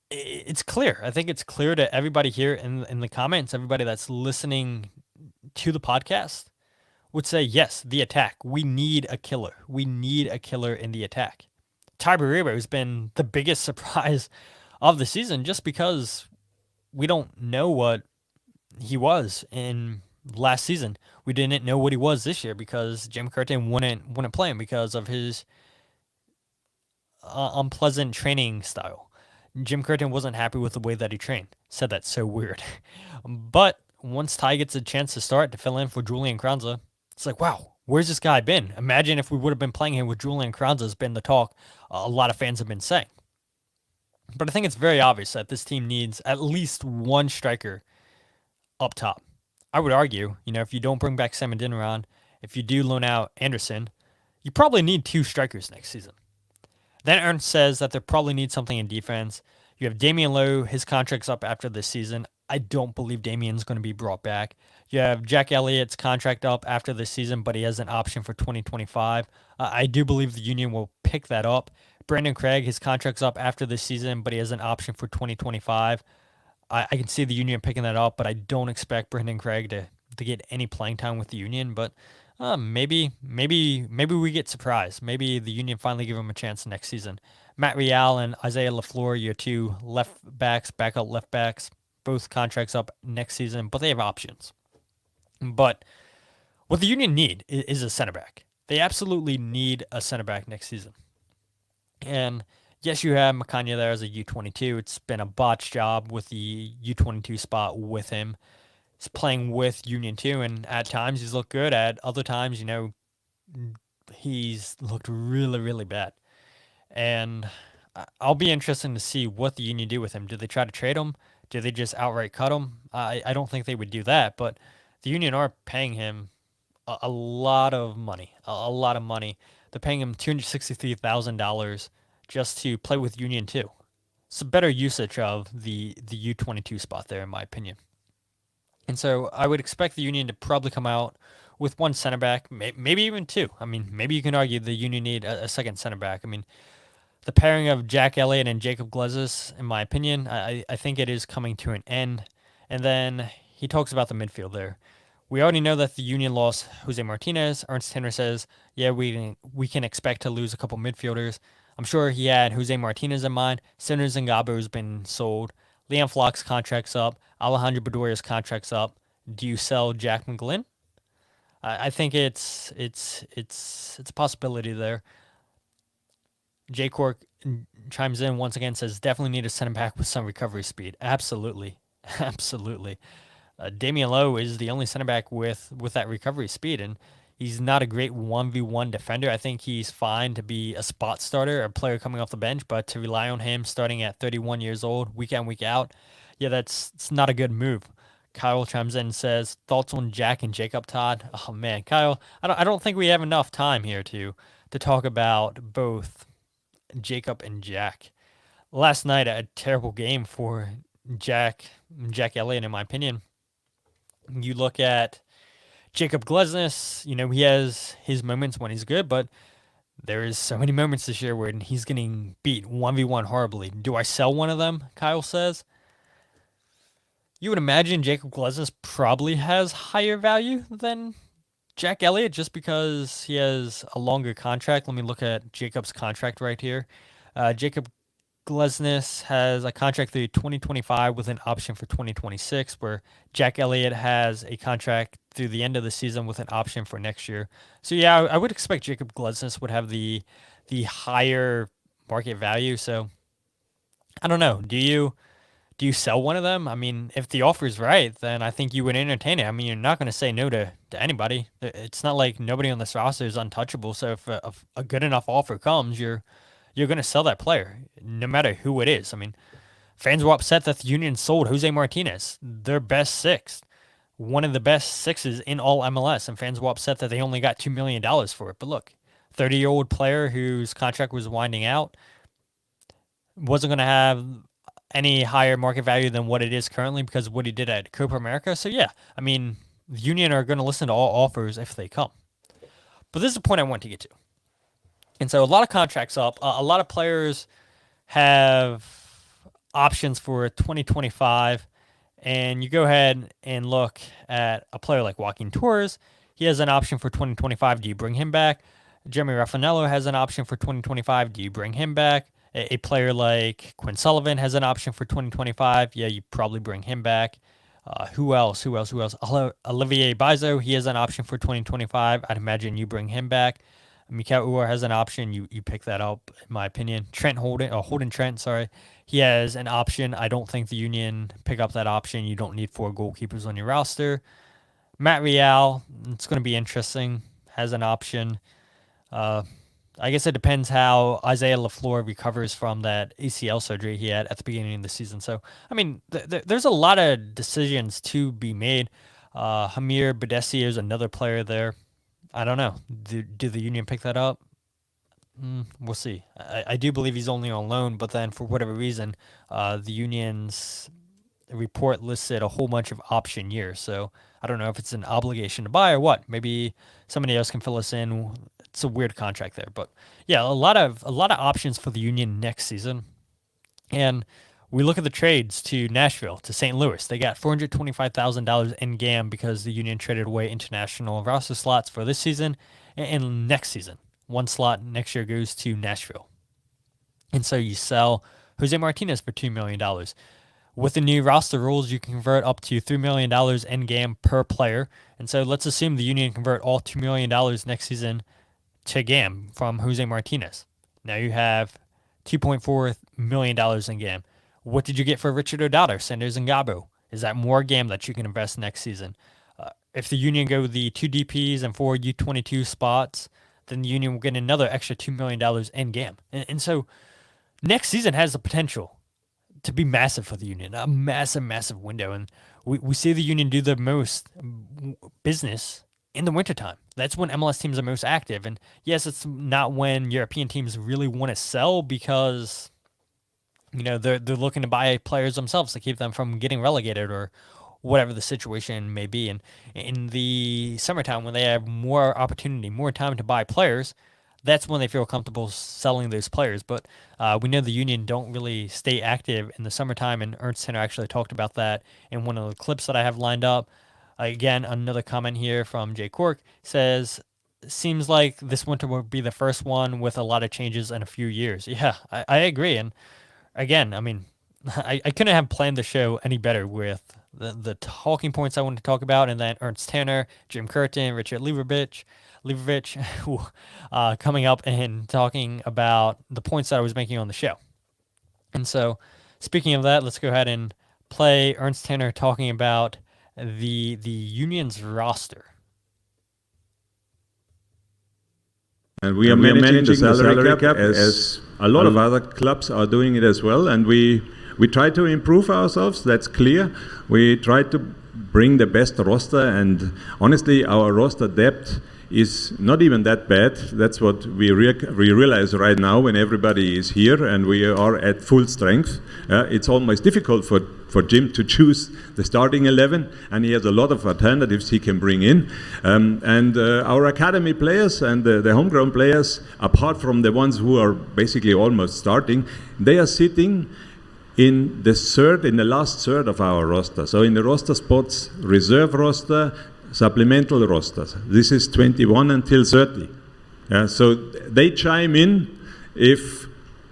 S1: it's clear. I think it's clear to everybody here in the comments, everybody that's listening to the podcast would say, yes, the attack. We need a killer. We need a killer in the attack. Ty Bariba has been the biggest surprise of the season just because we don't know what he was in last season. We didn't know what he was this year because Jim Curtin wouldn't play him because of his unpleasant training style. Jim Curtin wasn't happy with the way that he trained. Said that's so weird. But once Ty gets a chance to start to fill in for Julian Kranza, it's like, wow, where's this guy been? Imagine if we would have been playing him with Julian Kranza has been the talk a lot of fans have been saying. But I think it's very obvious that this team needs at least one striker up top. I would argue, if you don't bring back Sam Adeniran, if you do loan out Anderson, you probably need two strikers next season. Then Ernst says that they probably need something in defense. You have Damian Lowe, his contract's up after this season. I don't believe Damian's going to be brought back. You have Jack Elliott's contract up after this season, but he has an option for 2025. I do believe the Union will pick that up. Brandon Craig, his contract's up after this season, but he has an option for 2025. I can see the Union picking that up, but I don't expect Brandon Craig to get any playing time with the Union. But maybe we get surprised. Maybe the Union finally give him a chance next season. Matt Real and Isaiah LaFleur, your two left backs, backup left backs, both contracts up next season, but they have options. But what the Union need is a center back. They absolutely need a center back next season. And yes, you have Makanya there as a U22. It's been a botched job with the U22 spot with him. He's playing with Union 2, and at times he's looked good. At other times, he's looked really, really bad. And I'll be interested to see what the Union do with him. Do they try to trade him? Do they just outright cut him? I don't think they would do that, but the Union are paying him a lot of money. A lot of money. They're paying him $263,000 just to play with Union 2. It's a better usage of the U22 spot there, in my opinion. And so I would expect the Union to probably come out with one center back, maybe even two. I mean, maybe you can argue the Union need a second center back. I mean, the pairing of Jack Elliott and Jacob Glezis, in my opinion, I think it is coming to an end. And then he talks about the midfield there. We already know that the Union lost Jose Martinez. Ernst Tanner says, yeah, we can expect to lose a couple midfielders. I'm sure he had Jose Martinez in mind. Sinner Zingabo has been sold. Liam Flock's contract's up. Alejandro Bedoria's contract's up. Do you sell Jack McGlynn? I think it's a possibility there. Jay Cork chimes in once again, says definitely need a center back with some recovery speed. Absolutely, absolutely. Damian Lowe is the only center back with that recovery speed, and He's not a great 1v1 defender. I think he's fine to be a spot starter, a player coming off the bench, but to rely on him starting at 31 years old, week in, week out, yeah, it's not a good move. Kyle chimes in and says, thoughts on Jack and Jacob, Todd? Oh man, Kyle, I don't think we have enough time here to talk about both Jacob and Jack. Last night, a terrible game for Jack Elliott, in my opinion. You look at Jacob Glesnes, he has his moments when he's good, but there is so many moments this year where he's getting beat 1v1 horribly. Do I sell one of them? Kyle says. You would imagine Jacob Glesnes probably has higher value than Jack Elliott just because he has a longer contract. Let me look at Jacob's contract right here. Jacob Glesnes has a contract through 2025 with an option for 2026, where Jack Elliott has a contract through the end of the season with an option for next year. So yeah, I would expect Jacob Glesnes would have the higher market value. So I don't know. Do you sell one of them? I mean, if the offer is right, then I think you would entertain it. I mean, you're not going to say no to anybody. It's not like nobody on this roster is untouchable. So if a good enough offer comes, you're going to sell that player, no matter who it is. I mean, fans were upset that the Union sold Jose Martinez, their best six, one of the best sixes in all MLS, and fans were upset that they only got $2 million for it. But look, 30-year-old player whose contract was winding out wasn't going to have any higher market value than what it is currently because of what he did at Copa America. So yeah, I mean, the Union are going to listen to all offers if they come. But this is the point I want to get to. And so a lot of contracts up. A lot of players have options for 2025. And you go ahead and look at a player like Joaquin Torres. He has an option for 2025. Do you bring him back? Jeremy Raffanello has an option for 2025. Do you bring him back? A player like Quinn Sullivan has an option for 2025. Yeah, you probably bring him back. Who else? Olivier Bizo, he has an option for 2025. I'd imagine you bring him back. Mikal Uar has an option. You pick that up, in my opinion. Holden Trent, sorry. He has an option. I don't think the Union pick up that option. You don't need 4 goalkeepers on your roster. Matt Real, it's going to be interesting, has an option. I guess it depends how Isaiah LaFleur recovers from that ACL surgery he had at the beginning of the season. So, I mean, there's a lot of decisions to be made. Hamir Badessi is another player there. I don't know. Do the Union pick that up? We'll see. I do believe he's only on loan, but then for whatever reason, the Union's report listed a whole bunch of option years. So I don't know if it's an obligation to buy or what. Maybe somebody else can fill us in. It's a weird contract there, but yeah, a lot of options for the Union next season. And we look at the trades to Nashville, to St. Louis. They got $425,000 in GAM because the Union traded away international roster slots for this season and next season. 1 slot next year goes to Nashville. And so you sell Jose Martinez for $2 million. With the new roster rules, you can convert up to $3 million in GAM per player. And so let's assume the Union convert all $2 million next season to GAM from Jose Martinez. Now you have $2.4 million in GAM. What did you get for Richard O'Dowd, Sanders, and Gabo? Is that more GAM that you can invest next season? If the Union go the 2 DPs and 4 U22 spots, then the Union will get another extra $2 million in GAM. And so next season has the potential to be massive for the Union, a massive, massive window. And we see the Union do the most business in the wintertime. That's when MLS teams are most active. And yes, it's not when European teams really want to sell because, they're looking to buy players themselves to keep them from getting relegated or whatever the situation may be. And in the summertime, when they have more opportunity, more time to buy players, that's when they feel comfortable selling those players. But we know the Union don't really stay active in the summertime, and Ernst Tanner actually talked about that in one of the clips that I have lined up. Again, another comment here from Jay Cork says, seems like this winter will be the first one with a lot of changes in a few years. Yeah, I agree. And again, I mean, I couldn't have planned the show any better with the talking points I wanted to talk about, and then Ernst Tanner, Jim Curtin, Richard Leibovitch coming up and talking about the points that I was making on the show. And so, speaking of that, let's go ahead and play Ernst Tanner talking about the Union's roster.
S3: And we are managing the salary cap as a lot of other clubs are doing it as well. And we try to improve ourselves, that's clear. We try to bring the best roster, and honestly, our roster depth is not even that bad. That's what we realize right now when everybody is here and we are at full strength. It's almost difficult for Jim to choose the starting 11, and he has a lot of alternatives he can bring in. And our academy players and the homegrown players, apart from the ones who are basically almost starting, they are sitting in the last third of our roster. So in the roster spots, reserve roster, supplemental rosters. This is 21 until 30. So they chime in if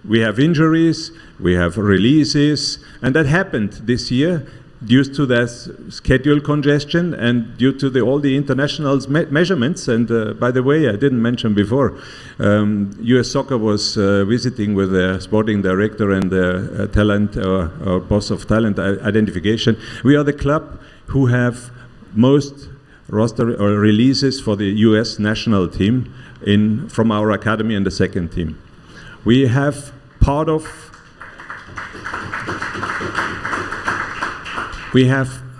S3: we have injuries, we have releases, and that happened this year due to that schedule congestion and due to all the international measurements. And by the way, I didn't mention before, US Soccer was visiting with their sporting director and their talent or boss of talent identification. We are the club who have most roster or releases for the US national team from our academy and the second team. We have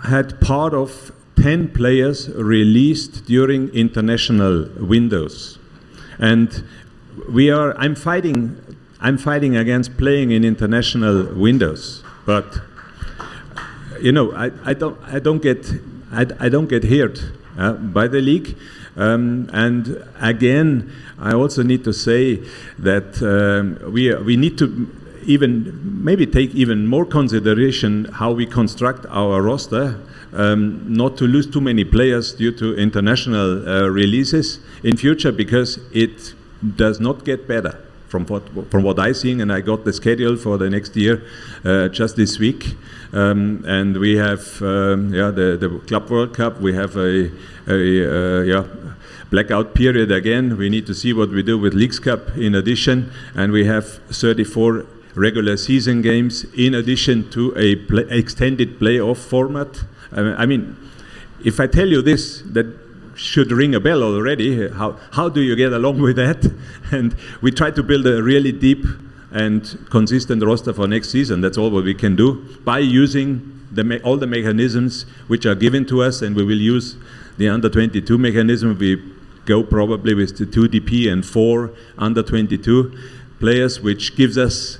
S3: had part of 10 players released during international windows, and I'm fighting against playing in international windows, but I don't get hurt by the league. And again, I also need to say that we need to maybe take even more consideration how we construct our roster, not to lose too many players due to international releases in future, because it does not get better from what I see, and I got the schedule for the next year just this week. And we have the Club World Cup. We have a blackout period again. We need to see what we do with Leagues Cup in addition, and we have 34 regular season games in addition to a extended playoff format. I mean, if I tell you this, that should ring a bell already. How do you get along with that? And we try to build a really deep and consistent roster for next season. That's all what we can do by using all the mechanisms which are given to us, and we will use the under-22 mechanism. We go probably with the 2 DP and 4 under-22 players, which gives us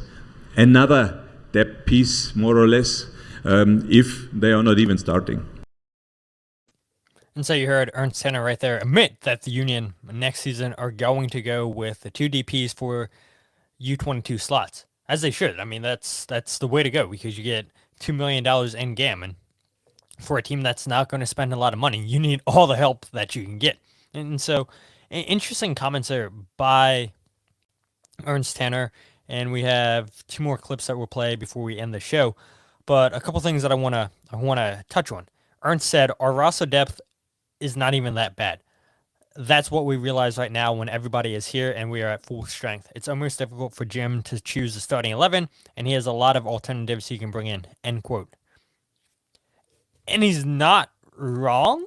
S3: another depth piece, more or less, if they are not even starting.
S1: And so you heard Ernst Tanner right there admit that the Union next season are going to go with the 2 DPs for U22 slots, as they should. I mean, that's the way to go, because you get $2 million in GAM, and for a team that's not going to spend a lot of money, you need all the help that you can get. And so, interesting comments there by Ernst Tanner, and we have 2 more clips that we'll play before we end the show. But a couple things that I want to touch on. Ernst said our roster depth is not even that bad. That's what we realize right now when everybody is here and we are at full strength. It's almost difficult for Jim to choose the starting 11, and he has a lot of alternatives he can bring in, end quote. And he's not wrong,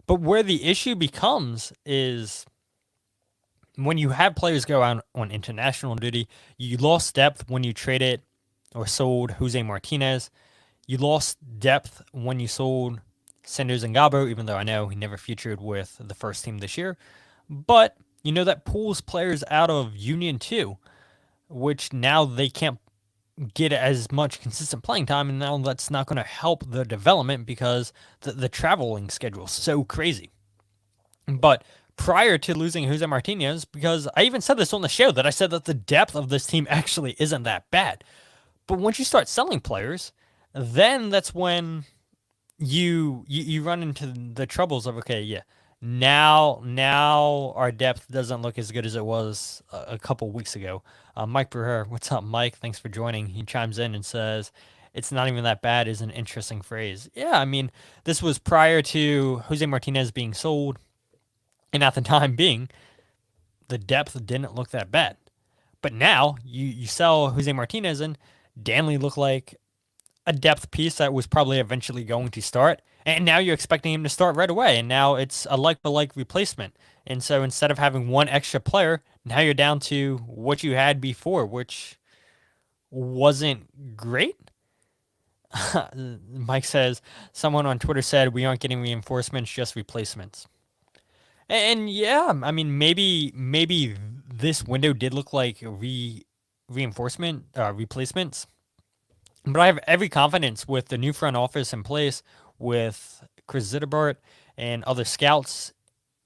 S1: but where the issue becomes is when you have players go out on international duty, you lost depth when you traded or sold Jose Martinez. You lost depth when you sold Sanders and Gabo, even though I know he never featured with the first team this year. But, that pulls players out of Union too, which now they can't get as much consistent playing time, and now that's not going to help the development because the traveling schedule is so crazy. But prior to losing Jose Martinez, because I even said this on the show, that I said that the depth of this team actually isn't that bad. But once you start selling players, then that's when you run into the troubles of, okay, yeah, now our depth doesn't look as good as it was a couple weeks ago. Mike Breher, what's up, Mike? Thanks for joining. He chimes in and says, it's not even that bad is an interesting phrase. Yeah, I mean, this was prior to Jose Martinez being sold, and at the time being, the depth didn't look that bad. But now, you sell Jose Martinez, and Danley looked like a depth piece that was probably eventually going to start, And now you're expecting him to start right away. And now it's a like-for-like replacement. And so instead of having one extra player, now you're down to what you had before, which wasn't great. Mike says, someone on Twitter said, we aren't getting reinforcements, just replacements. And yeah, I mean, maybe this window did look like replacements. But I have every confidence with the new front office in place, with Chris Zittebart and other scouts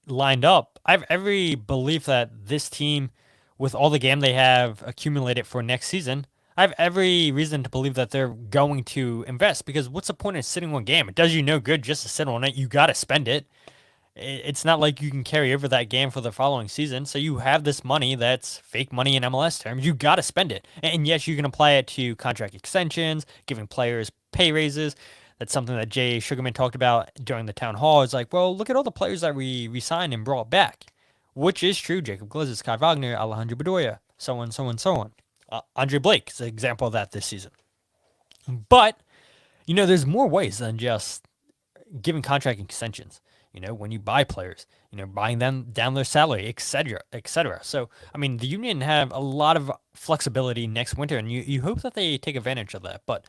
S1: lined up. I have every belief that this team, with all the game they have accumulated for next season, I have every reason to believe that they're going to invest, because what's the point of sitting on game? It does you no good just to sit on it. You got to spend it. It's not like you can carry over that game for the following season. So you have this money that's fake money in MLS terms. You got to spend it. And yes, you can apply it to contract extensions, giving players pay raises. That's something that Jay Sugarman talked about during the town hall. It's like, well, look at all the players that we re-signed and brought back, which is true. Jacob Glizes, Scott Wagner, Alejandro Bedoya, so on, so on, so on. Andre Blake is an example of that this season. But, there's more ways than just giving contract extensions. When you buy players, buying them down their salary, et cetera, et cetera. So, I mean, the Union have a lot of flexibility next winter, and you hope that they take advantage of that. But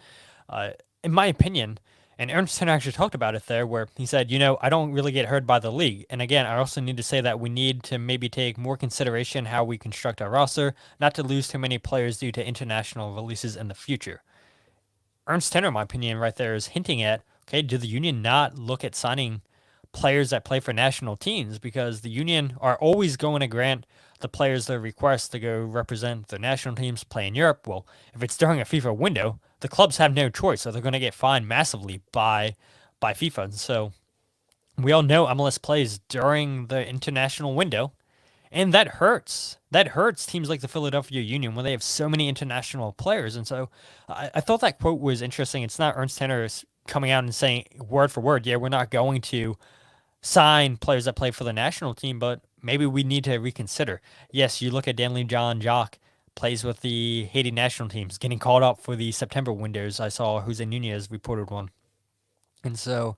S1: in my opinion, and Ernst Tanner actually talked about it there, where he said, I don't really get hurt by the league. And again, I also need to say that we need to maybe take more consideration how we construct our roster, not to lose too many players due to international releases in the future. Ernst Tanner, in my opinion, right there is hinting at, okay, do the Union not look at signing players that play for national teams, because the Union are always going to grant the players their request to go represent their national teams, play in Europe. Well, if it's during a FIFA window, the clubs have no choice, so they're going to get fined massively by FIFA. And so we all know MLS plays during the international window, and that hurts. That hurts teams like the Philadelphia Union when they have so many international players. And so I thought that quote was interesting. It's not Ernst Tanner coming out and saying word for word, yeah, we're not going to sign players that play for the national team, but maybe we need to reconsider. Yes, you look at Danley John Jock, plays with the Haiti national teams, getting called up for the September windows. I saw Jose Nunez reported one. And so,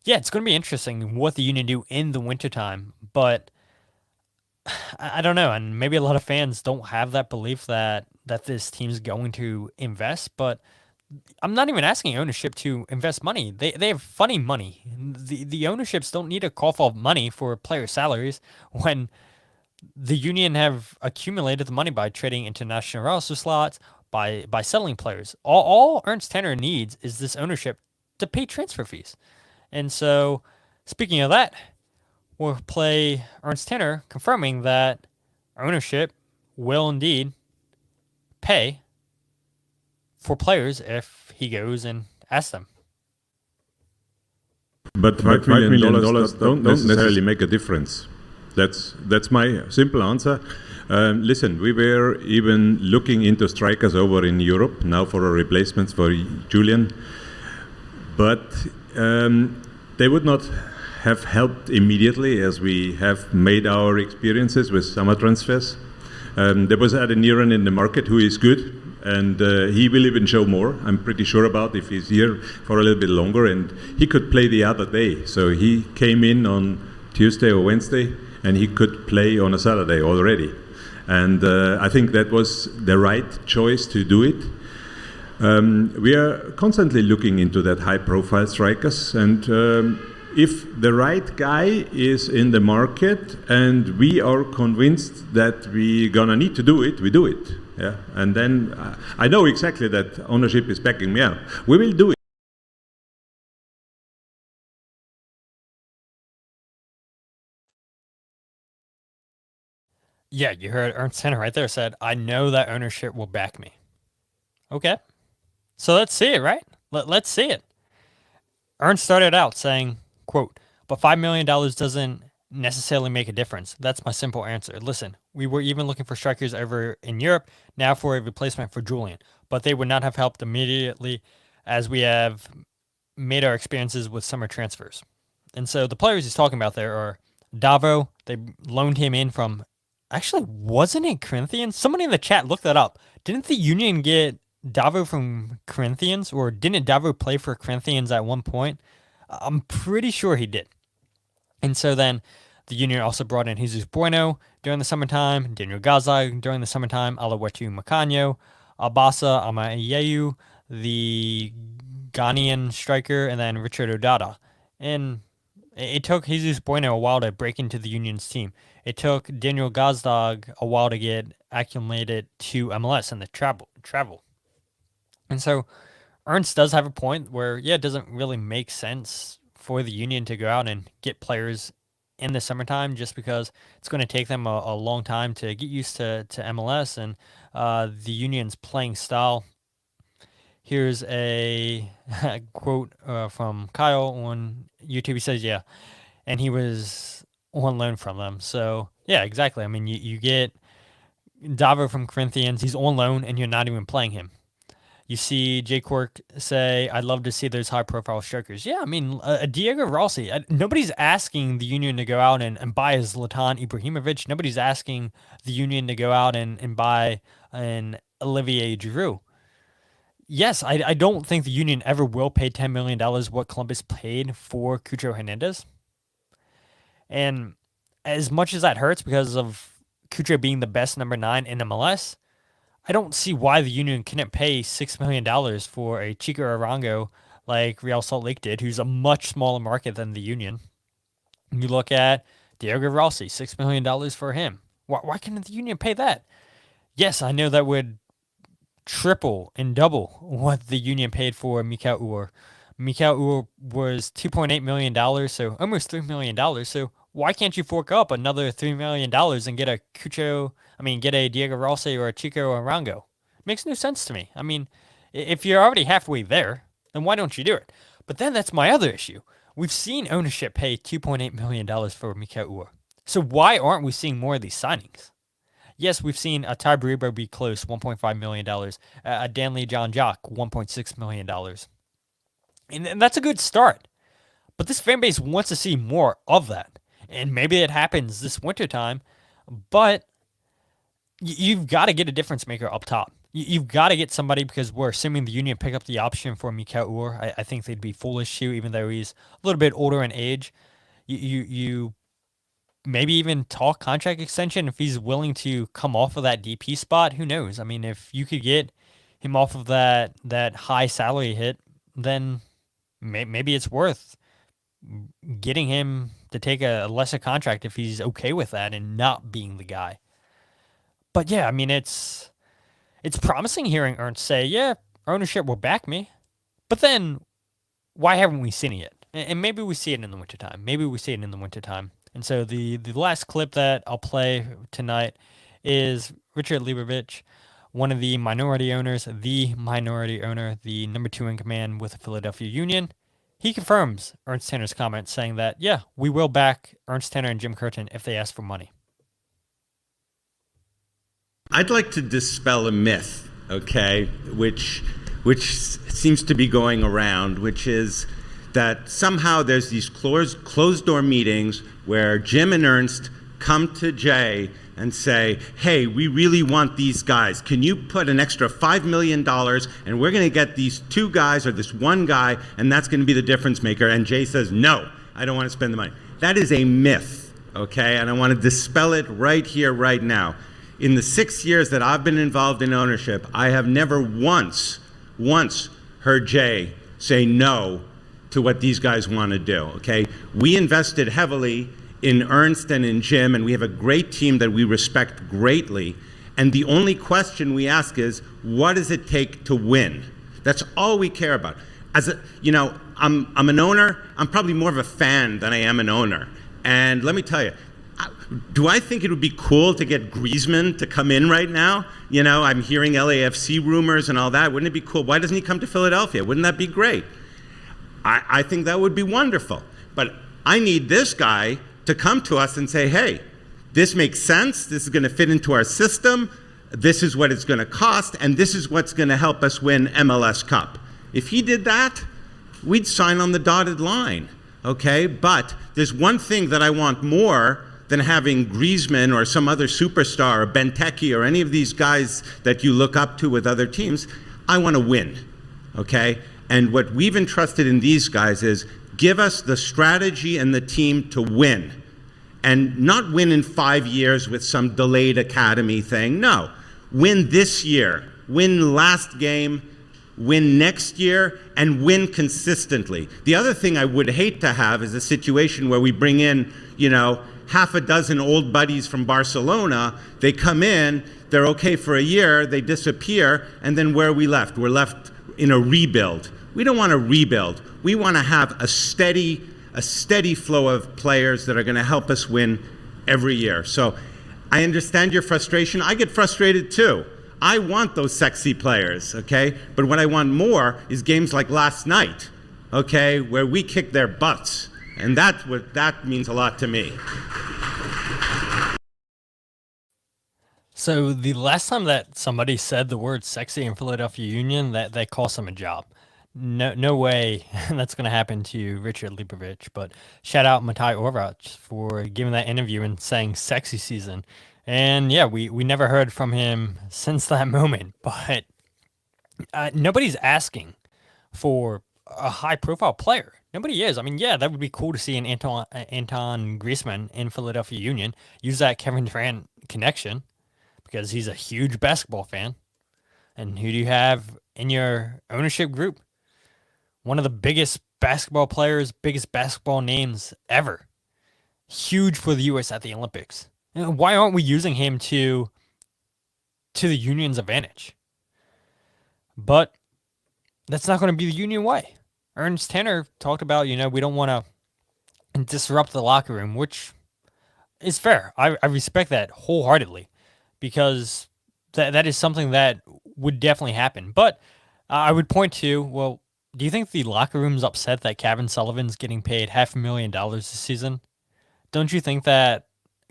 S1: yeah, it's going to be interesting what the Union do in the wintertime, but I don't know. And maybe a lot of fans don't have that belief that this team's going to invest, but I'm not even asking ownership to invest money. They have funny money. The ownerships don't need a cough of money for player salaries when the Union have accumulated the money by trading international roster slots, by selling players. All Ernst Tanner needs is this ownership to pay transfer fees. And so, speaking of that, we'll play Ernst Tanner confirming that ownership will indeed pay for players if he goes and asks them.
S3: But $5 million don't necessarily make a difference. That's my simple answer. Listen, we were even looking into strikers over in Europe now for replacements for Julian, but they would not have helped immediately, as we have made our experiences with summer transfers. There was Adeniran in the market who is good, and he will even show more, I'm pretty sure about, if he's here for a little bit longer. And he could play the other day. So he came in on Tuesday or Wednesday, and he could play on a Saturday already. And I think that was the right choice to do it. We are constantly looking into that high-profile strikers, and if the right guy is in the market and we are convinced that we're gonna need to do it, we do it. Yeah, and then I know exactly that ownership is backing me up. We will do it.
S1: Yeah, you heard Ernst Tanner right there said, I know that ownership will back me. Okay. So let's see it, right? Let's see it. Ernst started out saying, quote, but $5 million doesn't necessarily make a difference. That's my simple answer. Listen, we were even looking for strikers over in Europe now for a replacement for Julian, but they would not have helped immediately as we have made our experiences with summer transfers. And so the players he's talking about there are Davo. They loaned him in from, actually, wasn't it Corinthians? Somebody in the chat looked that up. Didn't the Union get Davo from Corinthians, or didn't Davo play for Corinthians at one point? I'm pretty sure he did. And so then the union also brought in Jesus Bueno during the summertime, Daniel Gazdag during the summertime, Alawetu Macanio, Abasa Amayehu, the Ghanaian striker, and then Richard Odada. And it took Jesus Bueno a while to break into the union's team. It took Daniel Gazdag a while to get acclimated to MLS and the travel. And so Ernst does have a point where, yeah, it doesn't really make sense for the union to go out and get players in the summertime just because it's going to take them a long time to get used to MLS and the union's playing style. Here's a quote from Kyle on YouTube. He says, yeah, and he was on loan from them. So, yeah, exactly. I mean, you get Davo from Corinthians. He's on loan, and you're not even playing him. You see Jay Quirk say, I'd love to see those high-profile strikers. Yeah, I mean, Diego Rossi. Nobody's asking the union to go out and buy a Zlatan Ibrahimovic. Nobody's asking the union to go out and buy an Olivier Giroud. Yes, I don't think the union ever will pay $10 million what Columbus paid for Cucho Hernández. And as much as that hurts because of Cucho being the best number 9 in MLS, I don't see why the union couldn't pay $6 million for a Chico Arango like Real Salt Lake did, who's a much smaller market than the union. You look at Diego Rossi, $6 million for him. Why couldn't the union pay that? Yes, I know that would triple and double what the union paid for Mikal Uhre. Mikal Uhre was $2.8 million, so almost $3 million. So why can't you fork up another $3 million and get get a Diego Rossi or a Chico Arango? Makes no sense to me. I mean, if you're already halfway there, then why don't you do it? But then that's my other issue. We've seen ownership pay $2.8 million for Mikal Uhre. So why aren't we seeing more of these signings? Yes, we've seen a Ty Baribo be close, $1.5 million. A Danley John Jock, $1.6 million. And that's a good start. But this fan base wants to see more of that. And maybe it happens this wintertime, but you've got to get a difference maker up top. You've got to get somebody, because we're assuming the union pick up the option for Mikal Uhre. I think they'd be foolish to, even though he's a little bit older in age. You maybe even talk contract extension if he's willing to come off of that DP spot. Who knows? I mean, if you could get him off of that high salary hit, then maybe it's worth getting him to take a lesser contract if he's okay with that and not being the guy. But yeah, I mean, it's promising hearing Ernst say, yeah, ownership will back me. But then why haven't we seen it yet? And maybe we see it in the wintertime. And so the last clip that I'll play tonight is Richard Leibovitch, one of the minority owners, the number 2 in command with the Philadelphia Union. He confirms Ernst Tanner's comments, saying that, yeah, we will back Ernst Tanner and Jim Curtin if they ask for money.
S4: I'd like to dispel a myth, okay, which seems to be going around, which is that somehow there's these closed-door meetings where Jim and Ernst come to Jay and say, hey, we really want these guys. Can you put an extra $5 million and we're going to get these 2 guys or this 1 guy and that's going to be the difference maker? And Jay says, no, I don't want to spend the money. That is a myth, okay? And I want to dispel it right here, right now. In the 6 years that I've been involved in ownership, I have never once heard Jay say no to what these guys want to do, okay? We invested heavily in Ernst and in Jim, and we have a great team that we respect greatly. And the only question we ask is, what does it take to win? That's all we care about. I'm an owner. I'm probably more of a fan than I am an owner. And let me tell you, do I think it would be cool to get Griezmann to come in right now? I'm hearing LAFC rumors and all that. Wouldn't it be cool? Why doesn't he come to Philadelphia? Wouldn't that be great? I think that would be wonderful. But I need this guy to come to us and say, hey, this makes sense. This is going to fit into our system. This is what it's going to cost. And this is what's going to help us win MLS Cup. If he did that, we'd sign on the dotted line. Okay? But there's one thing that I want more than having Griezmann or some other superstar or Benteke or any of these guys that you look up to with other teams. I want to win. Okay? And what we've entrusted in these guys is Give us the strategy and the team to win. And not win in 5 years with some delayed academy thing. No, win this year, win last game, win next year, and win consistently. The other thing I would hate to have is a situation where we bring in, half a dozen old buddies from Barcelona. They come in, they're okay for a year, they disappear, and then where are we left? We're left in a rebuild. We don't want to rebuild. We want to have a steady flow of players that are going to help us win every year. So I understand your frustration. I get frustrated too. I want those sexy players, okay? But what I want more is games like last night, okay, where we kick their butts. And that means a lot to me.
S1: So the last time that somebody said the word sexy in Philadelphia Union, that cost them a job. No way that's going to happen to Richard Leibovitch. But shout out Matai Orvac for giving that interview and saying sexy season. And yeah, we never heard from him since that moment. But nobody's asking for a high-profile player. Nobody is. I mean, yeah, that would be cool to see an Anton Griezmann in Philadelphia Union. Use that Kevin Durant connection because he's a huge basketball fan. And who do you have in your ownership group? One of the biggest basketball players, biggest basketball names ever. Huge for the U.S. at the Olympics. Why aren't we using him to the Union's advantage? But that's not going to be the Union way. Ernst Tanner talked about, we don't want to disrupt the locker room, which is fair. I respect that wholeheartedly because that is something that would definitely happen. But I would point to, well, do you think the locker room's upset that Kevin Sullivan's getting paid $500,000 this season? Don't you think that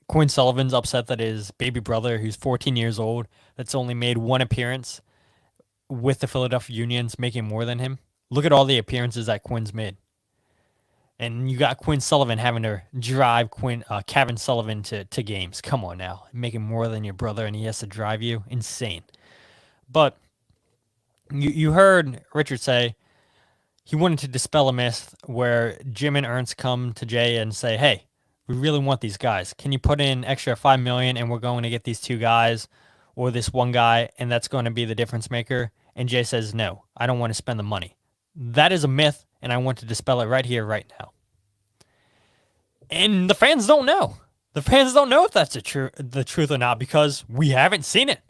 S1: Quinn Sullivan's upset that his baby brother, who's 14 years old, that's only made one appearance with the Philadelphia Union's making more than him? Look at all the appearances that Quinn's made. And you got Quinn Sullivan having to drive Kevin Sullivan to games. Come on now. Making more than your brother and he has to drive you? Insane. But you heard Richard say he wanted to dispel a myth where Jim and Ernst come to Jay and say, hey, we really want these guys. Can you put in extra $5 million and we're going to get these two guys or this one guy and that's going to be the difference maker? And Jay says, no, I don't want to spend the money. That is a myth, and I want to dispel it right here, right now. And the fans don't know. The fans don't know if that's the truth or not because we haven't seen it.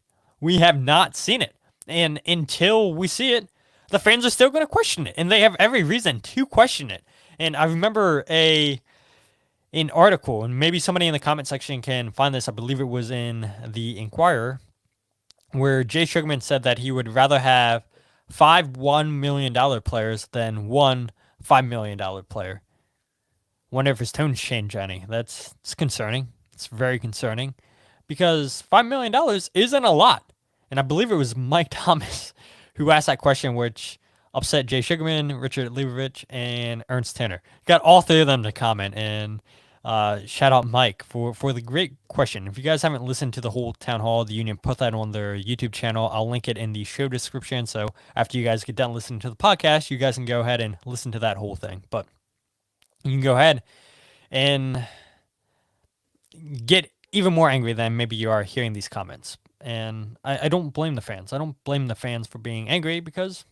S1: We have not seen it. And until we see it, the fans are still going to question it, and they have every reason to question it. And I remember an article, and maybe somebody in the comment section can find this. I believe it was in the Inquirer, where Jay Sugarman said that he would rather have 5 $1 million players than one $5 million player. Wonder if his tone's changed any. It's concerning. It's very concerning because $5 million isn't a lot. And I believe it was Mike Thomas who asked that question, which upset Jay Sugarman, Richard Leibovitch, and Ernst Tanner. Got all three of them to comment, and shout out Mike for the great question. If you guys haven't listened to the whole town hall of the Union, put that on their YouTube channel. I'll link it in the show description. So after you guys get done listening to the podcast, you guys can go ahead and listen to that whole thing. But you can go ahead and get even more angry than maybe you are hearing these comments. And I don't blame the fans. I don't blame the fans for being angry because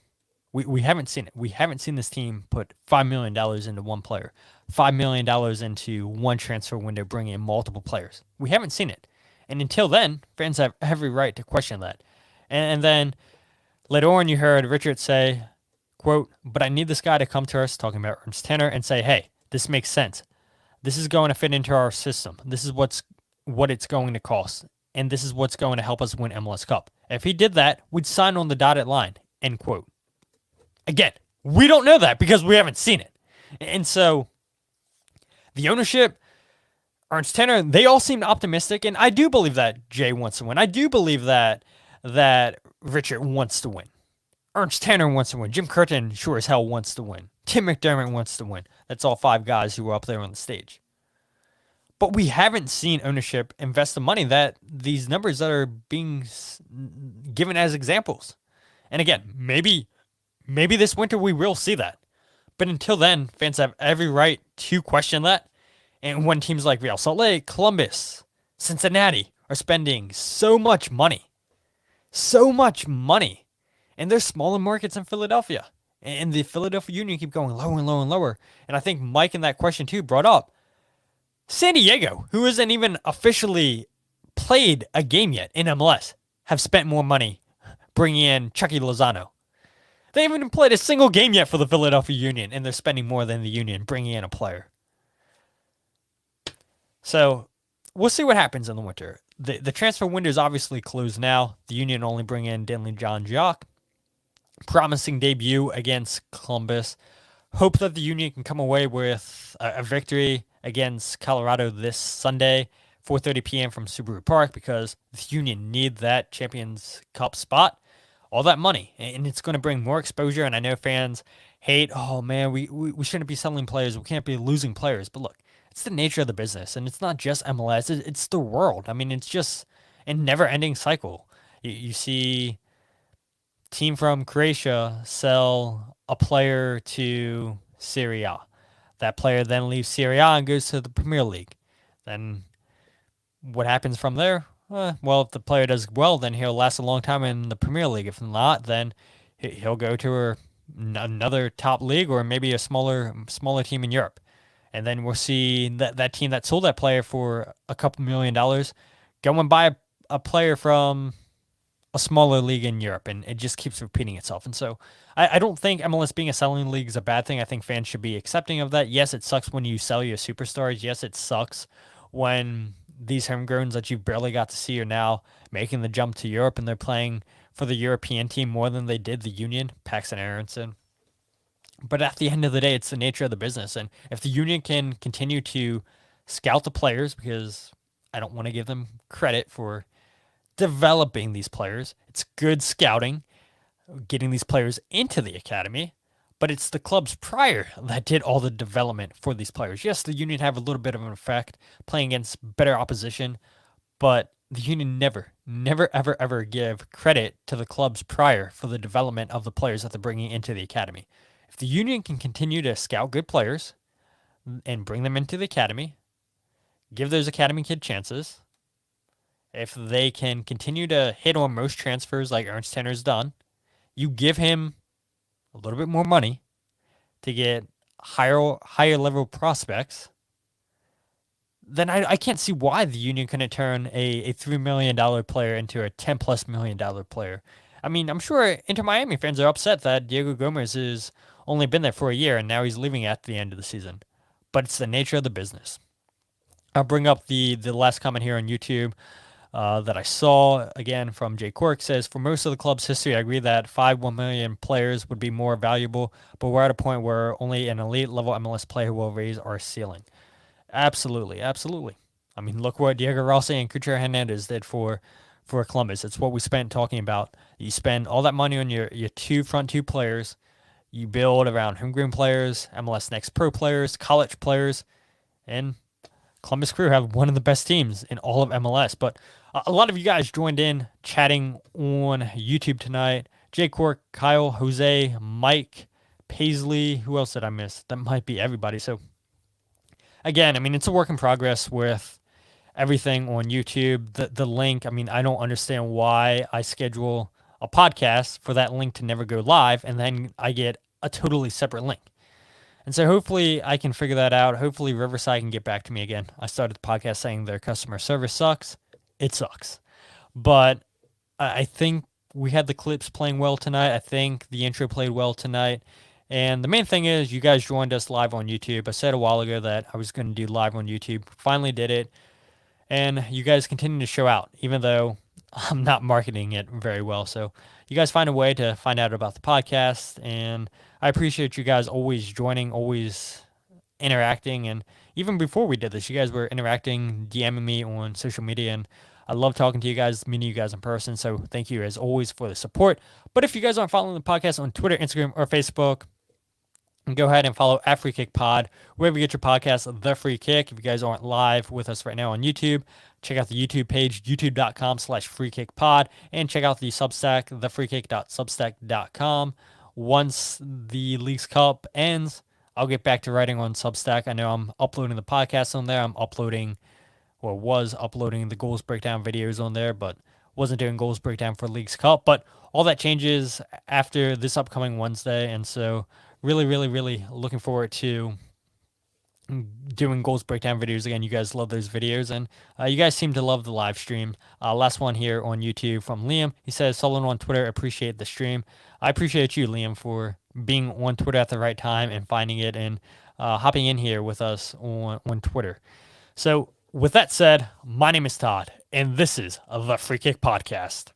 S1: we haven't seen it. We haven't seen this team put $5 million into one player, $5 million into one transfer window, bringing in multiple players. We haven't seen it. And until then, fans have every right to question that. And then later on, you heard Richard say, quote, but I need this guy to come to us, talking about Ernst Tanner, and say, hey, this makes sense. This is going to fit into our system. This is what it's going to cost. And this is what's going to help us win MLS Cup. If he did that, we'd sign on the dotted line, end quote. Again, we don't know that because we haven't seen it. And so the ownership, Ernst Tanner, they all seem optimistic. And I do believe that Jay wants to win. I do believe that Richard wants to win. Ernst Tanner wants to win. Jim Curtin sure as hell wants to win. Tim McDermott wants to win. That's all 5 guys who were up there on the stage. But we haven't seen ownership invest the money that these numbers that are being given as examples. And again, maybe this winter we will see that. But until then, fans have every right to question that. And when teams like Real Salt Lake, Columbus, Cincinnati are spending so much money, and they're smaller markets in Philadelphia, and the Philadelphia Union keep going lower and lower and lower. And I think Mike in that question too brought up San Diego, who isn't even officially played a game yet in MLS, have spent more money bringing in Chucky Lozano. They haven't even played a single game yet for the Philadelphia Union, and they're spending more than the Union bringing in a player. So we'll see what happens in the winter. The transfer window is obviously closed now. The Union only bring in Danley John Jock. Promising debut against Columbus. Hope that the Union can come away with a victory against Colorado this Sunday, 4:30 p.m. from Subaru Park, because the Union need that Champions Cup spot. All that money, and it's going to bring more exposure. And I know fans hate, oh man, we shouldn't be selling players. We can't be losing players. But look, it's the nature of the business, and it's not just MLS. It's the world. I mean, it's just a never-ending cycle. You see team from Croatia sell a player to Serie A. That player then leaves Serie A and goes to the Premier League. Then what happens from there? Well, if the player does well, then he'll last a long time in the Premier League. If not, then he'll go to another top league or maybe a smaller team in Europe. And then we'll see that team that sold that player for a couple $1 million go and buy a player from a smaller league in Europe, and it just keeps repeating itself. And so I don't think MLS being a selling league is a bad thing. I think fans should be accepting of that. Yes, it sucks when you sell your superstars. Yes, it sucks when these homegrowns that you barely got to see are now making the jump to Europe, and they're playing for the European team more than they did the Union, Paxton Aronson. But at the end of the day, it's the nature of the business. And if the Union can continue to scout the players, because I don't want to give them credit for developing these players. It's good scouting, getting these players into the academy, but it's the clubs prior that did all the development for these players. Yes, the Union have a little bit of an effect playing against better opposition, but the Union never, ever, ever give credit to the clubs prior for the development of the players that they're bringing into the academy. If the Union can continue to scout good players and bring them into the academy, give those academy kid chances, if they can continue to hit on most transfers like Ernst Tanner's done, you give him a little bit more money to get higher level prospects, then I can't see why the Union couldn't turn a $3 million player into a $10+ million player. I mean, I'm sure Inter Miami fans are upset that Diego Gomez has only been there for a year and now he's leaving at the end of the season. But it's the nature of the business. I'll bring up the last comment here on YouTube that I saw, again, from Jay Quirk. Says, for most of the club's history, I agree that 1 million players would be more valuable, but we're at a point where only an elite level MLS player will raise our ceiling. Absolutely. I mean, look what Diego Rossi and Cucho Hernández did for Columbus. It's what we spent talking about. You spend all that money on your front two players. You build around homegrown players, MLS Next Pro players, college players, and Columbus Crew have one of the best teams in all of MLS. But a lot of you guys joined in chatting on YouTube tonight. Jay Quirk, Kyle, Jose, Mike, Paisley. Who else did I miss? That might be everybody. So again, I mean, it's a work in progress with everything on YouTube. The link, I mean, I don't understand why I schedule a podcast for that link to never go live, and then I get a totally separate link. And so hopefully I can figure that out. Hopefully Riverside can get back to me again. I started the podcast saying their customer service sucks. It sucks. But I think we had the clips playing well tonight. I think the intro played well tonight. And the main thing is you guys joined us live on YouTube. I said a while ago that I was going to do live on YouTube. Finally did it. And you guys continue to show out, even though I'm not marketing it very well. So you guys find a way to find out about the podcast. And I appreciate you guys always joining, always interacting. And even before we did this, you guys were interacting, DMing me on social media. And I love talking to you guys, meeting you guys in person. So thank you as always for the support. But if you guys aren't following the podcast on Twitter, Instagram, or Facebook, go ahead and follow at Free Kick Pod, wherever you get your podcast, The Free Kick. If you guys aren't live with us right now on YouTube, check out the YouTube page, youtube.com/freekickpod, and check out the Substack, thefreekick.substack.com. Once the Leagues Cup ends, I'll get back to writing on Substack. I know I'm uploading the podcast on there. I'm uploading, or was uploading, the goals breakdown videos on there, but wasn't doing goals breakdown for Leagues Cup. But all that changes after this upcoming Wednesday, and so really, really, really looking forward to doing goals breakdown videos again. You guys love those videos, and you guys seem to love the live stream. Last one here on YouTube from Liam. He says, Sullivan on Twitter, appreciate the stream. I appreciate you, Liam, for being on Twitter at the right time and finding it and hopping in here with us on Twitter. So with that said, my name is Todd, and this is the Free Kick Podcast.